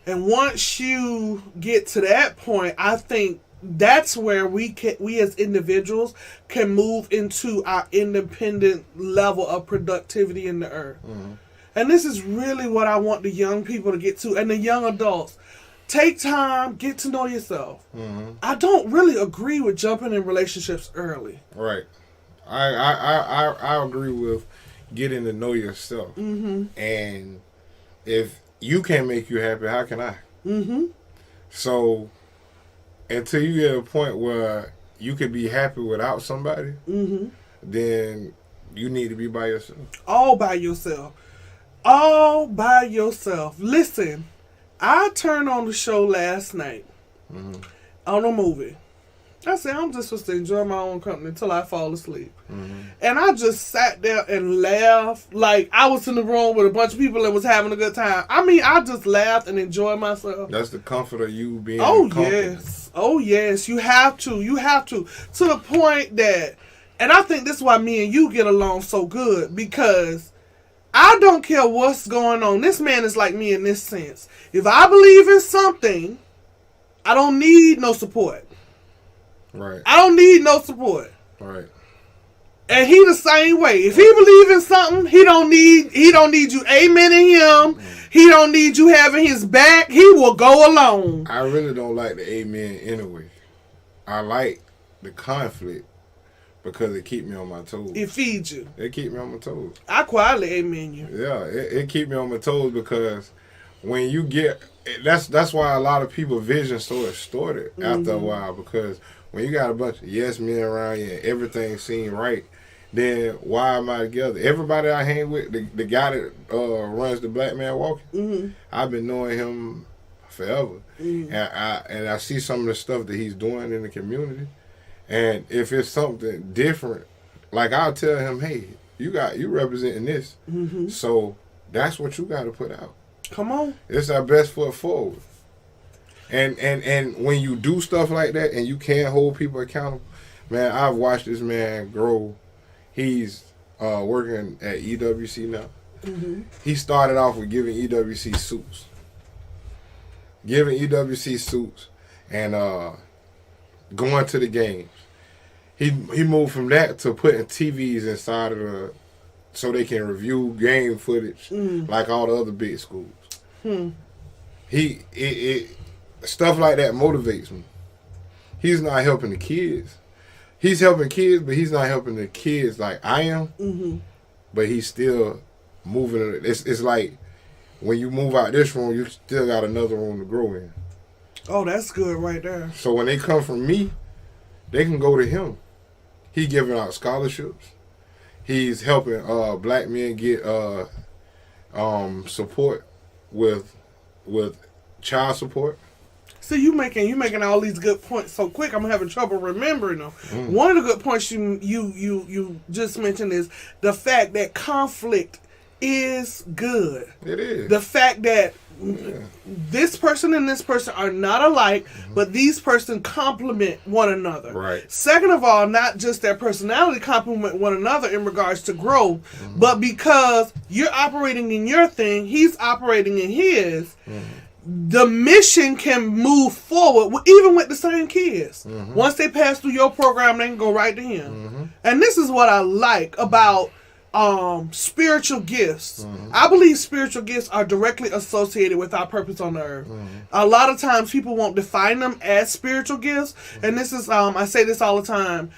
And once you get to that point, I think that's where we as individuals can move into our independent level of productivity in the earth. And this is really what I want the young people to get to, and the young adults. Take time, get to know yourself. I don't really agree with jumping in relationships early. Right. I agree with getting to know yourself. And if you can't make you happy, how can I? So until you get to a point where you can be happy without somebody, then you need to be by yourself. All by yourself. All by yourself. Listen, I turned on the show last night on a movie. I said, I'm just supposed to enjoy my own company until I fall asleep. And I just sat there and laughed like I was in the room with a bunch of people that was having a good time. I mean, I just laughed and enjoyed myself. That's the comfort of you being yes. Oh, yes. You have to. You have to. To the point that, and I think this is why me and you get along so good, because I don't care what's going on. This man is like me in this sense. If I believe in something, I don't need no support. Right. I don't need no support. Right. And he the same way. If he believe in something, he don't need you amening him. He don't need you having his back. He will go alone. I really don't like the amen anyway. I like the conflict because it keep me on my toes. It feeds you. It keep me on my toes. I quietly amen you. Yeah, it keep me on my toes because when you get that's why a lot of people vision so distorted after a while, because when you got a bunch of yes men around you and everything seems right, then why am I together? Everybody I hang with, the guy that runs the Black Man Walking, I've been knowing him forever, and I see some of the stuff that he's doing in the community, and if it's something different, like I'll tell him, hey, you representing this, so that's what you got to put out. Come on, it's our best foot forward. And when you do stuff like that and you can't hold people accountable, man, I've watched this man grow. He's working at EWC now. He started off with giving EWC suits. And going to the games. He moved from that to putting TVs inside of so they can review game footage like all the other big schools. Stuff like that motivates me. He's not helping the kids. He's helping kids, but he's not helping the kids like I am. But he's still moving. It's like when you move out this room, you still got another room to grow in. Oh, that's good right there. So when they come from me, they can go to him. He's giving out scholarships. He's helping black men get support with child support. See, you making all these good points so quick. I'm having trouble remembering them. One of the good points you just mentioned is the fact that conflict is good. It is. The fact that this person and this person are not alike, but these person complement one another. Right. Second of all, not just their personality complement one another in regards to growth, but because you're operating in your thing, he's operating in his. The mission can move forward, even with the same kids. Once they pass through your program, they can go right to him. And this is what I like about spiritual gifts. I believe spiritual gifts are directly associated with our purpose on the earth. A lot of times people won't define them as spiritual gifts, and this is I say this all the time.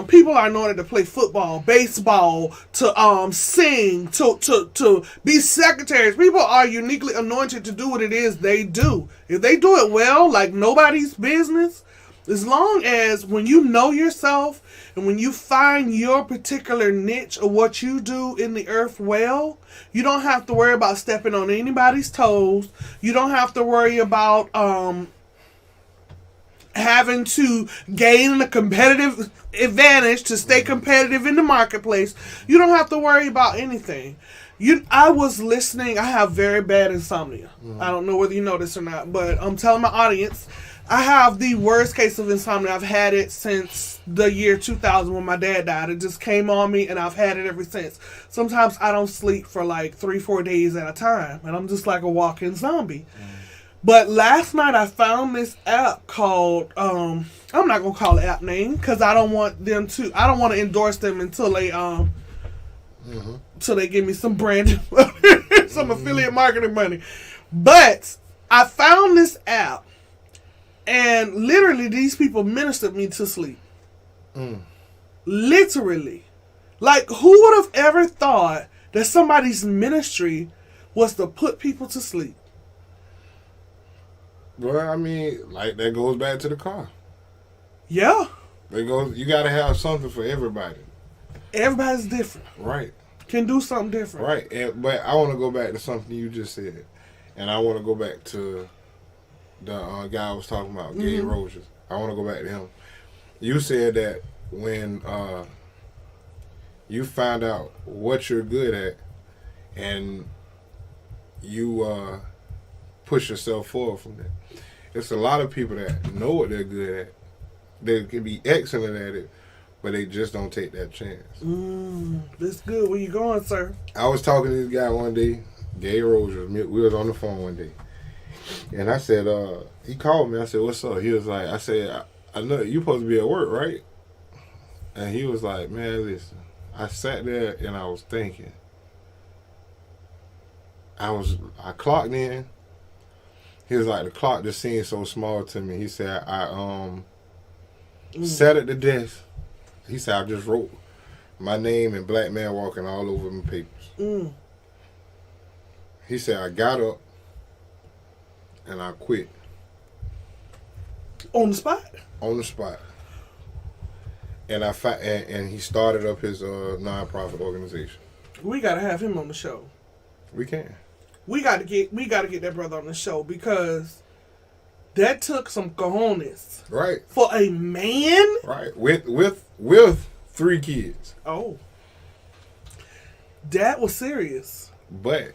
People are anointed to play football, baseball, to sing, to be secretaries. People are uniquely anointed to do what it is they do. If they do it well, like nobody's business, as long as when you know yourself and when you find your particular niche of what you do in the earth well, you don't have to worry about stepping on anybody's toes. You don't have to worry about having to gain a competitive advantage to stay competitive in the marketplace. You don't have to worry about anything. I was listening. I have very bad insomnia. I don't know whether you know this or not, but I'm telling my audience, I have the worst case of insomnia. I've had it since the year 2000 when my dad died. It just came on me, and I've had it ever since. Sometimes I don't sleep for like 3-4 days at a time, and I'm just like a walking zombie. But last night I found this app called, I'm not going to call the app name because I don't want to endorse them until they, till they give me some brand, some affiliate marketing money. But I found this app, and literally these people ministered me to sleep. Literally. Like, who would have ever thought that somebody's ministry was to put people to sleep? Well, I mean, like, that goes back to the car. Yeah. You got to have something for everybody. Everybody's different. Right. Can do something different. Right. But I want to go back to something you just said. And I want to go back to the guy I was talking about, Gabe Rogers. I want to go back to him. You said that when you find out what you're good at and you push yourself forward from that. It's a lot of people that know what they're good at. They can be excellent at it, but they just don't take that chance. That's good. Where you going, sir? I was talking to this guy one day, Gabe Rogers. We was on the phone one day. And I said, he called me. I said, what's up? He was like, I said, I know you supposed to be at work, right? And he was like, man, listen. I sat there and I was thinking. I clocked in. He was like, the clock just seemed so small to me. He said, I sat at the desk. He said, I just wrote my name and black man walking all over my papers. He said, I got up and I quit. On the spot? On the spot. And and he started up his nonprofit organization. We gotta have him on the show. We can. We gotta get that brother on the show because that took some cojones. Right. For a man. Right. With 3 kids. Oh. That was serious. But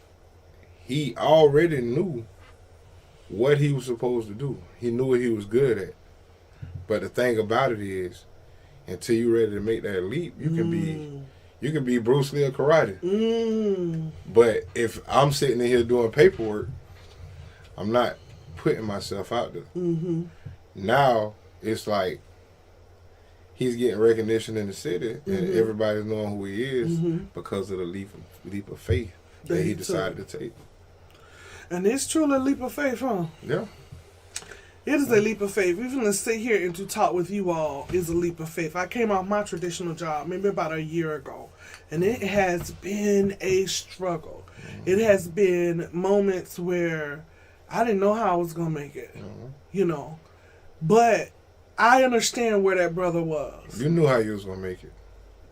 he already knew what he was supposed to do. He knew what he was good at. But the thing about it is, until you're ready to make that leap, you can be Bruce Lee or karate. But if I'm sitting in here doing paperwork, I'm not putting myself out there. Now it's like he's getting recognition in the city, and everybody's knowing who he is because of the leap of faith that he decided to take. And it's truly a leap of faith, huh? Yeah. It is a leap of faith. Even to sit here and to talk with you all is a leap of faith. I came off my traditional job maybe about a year ago, and it has been a struggle. It has been moments where I didn't know how I was going to make it, you know. But I understand where that brother was. You knew how you was going to make it.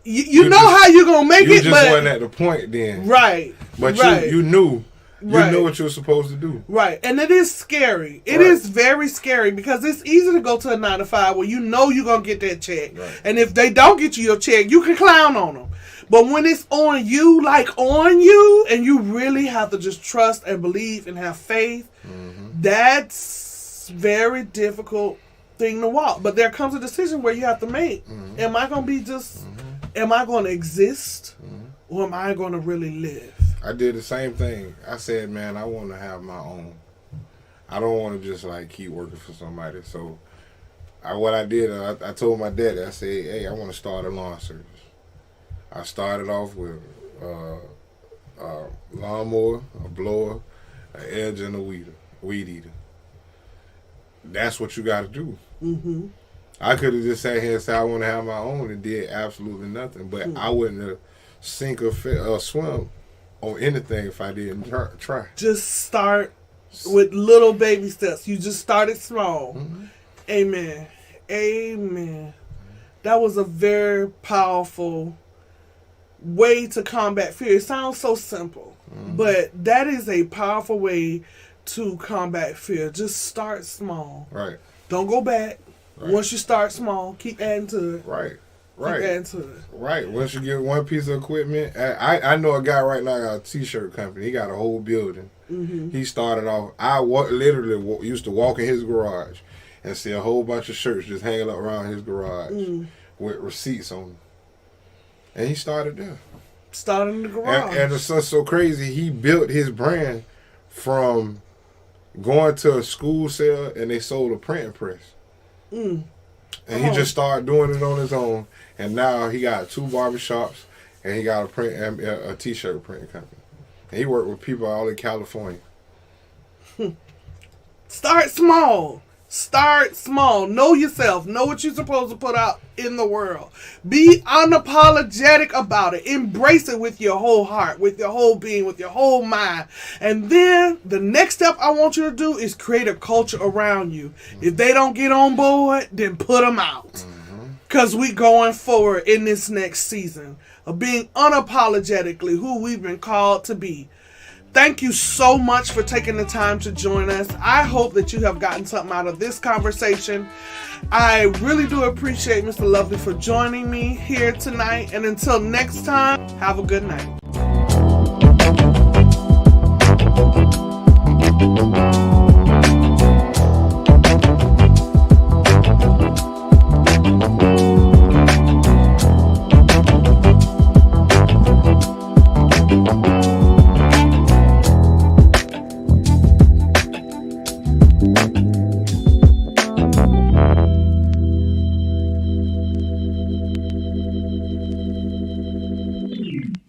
You know how you're going to make it, but... You just wasn't at the point then. Right. But you knew. You know what you're supposed to do. Right. And it is scary. It is very scary because it's easy to go to a 9-to-5 where you know you're going to get that check. Right. And if they don't get you your check, you can clown on them. But when it's on you, and you really have to just trust and believe and have faith, that's very difficult thing to walk. But there comes a decision where you have to make. Am I going to be just, am I going to exist or am I going to really live? I did the same thing. I said, man, I want to have my own. I don't want to just keep working for somebody. So what I did, I told my daddy, I said, hey, I want to start a lawn service. I started off with lawnmower, a blower, an edge, and a weed eater. That's what you got to do. Mm-hmm. I could have just sat here and said I want to have my own and did absolutely nothing, but I wouldn't have sink or swim on anything if I didn't try. Just start with little baby steps. You just started small. Mm-hmm. Amen. Amen. That was a very powerful way to combat fear. It sounds so simple, but that is a powerful way to combat fear. Just start small. Right. Don't go back. Right. Once you start small, keep adding to it. Right. Keep adding to it. Right. Once you get one piece of equipment, I know a guy right now got a t-shirt company. He got a whole building. Mm-hmm. He started off. Literally used to walk in his garage and see a whole bunch of shirts just hanging up around his garage with receipts on them. And he started there. Started in the garage. And it's so crazy. He built his brand from going to a school sale and they sold a printing press. And he just started doing it on his own. And now he got 2 barbershops and he got a t-shirt printing company. And he worked with people all in California. Start small. Start small. Know yourself. Know what you're supposed to put out in the world. Be unapologetic about it. Embrace it with your whole heart, with your whole being, with your whole mind. And then the next step I want you to do is create a culture around you. If they don't get on board, then put them out. Because we going forward in this next season of being unapologetically who we've been called to be. Thank you so much for taking the time to join us. I hope that you have gotten something out of this conversation. I really do appreciate Mr. Lovely for joining me here tonight. And until next time, have a good night.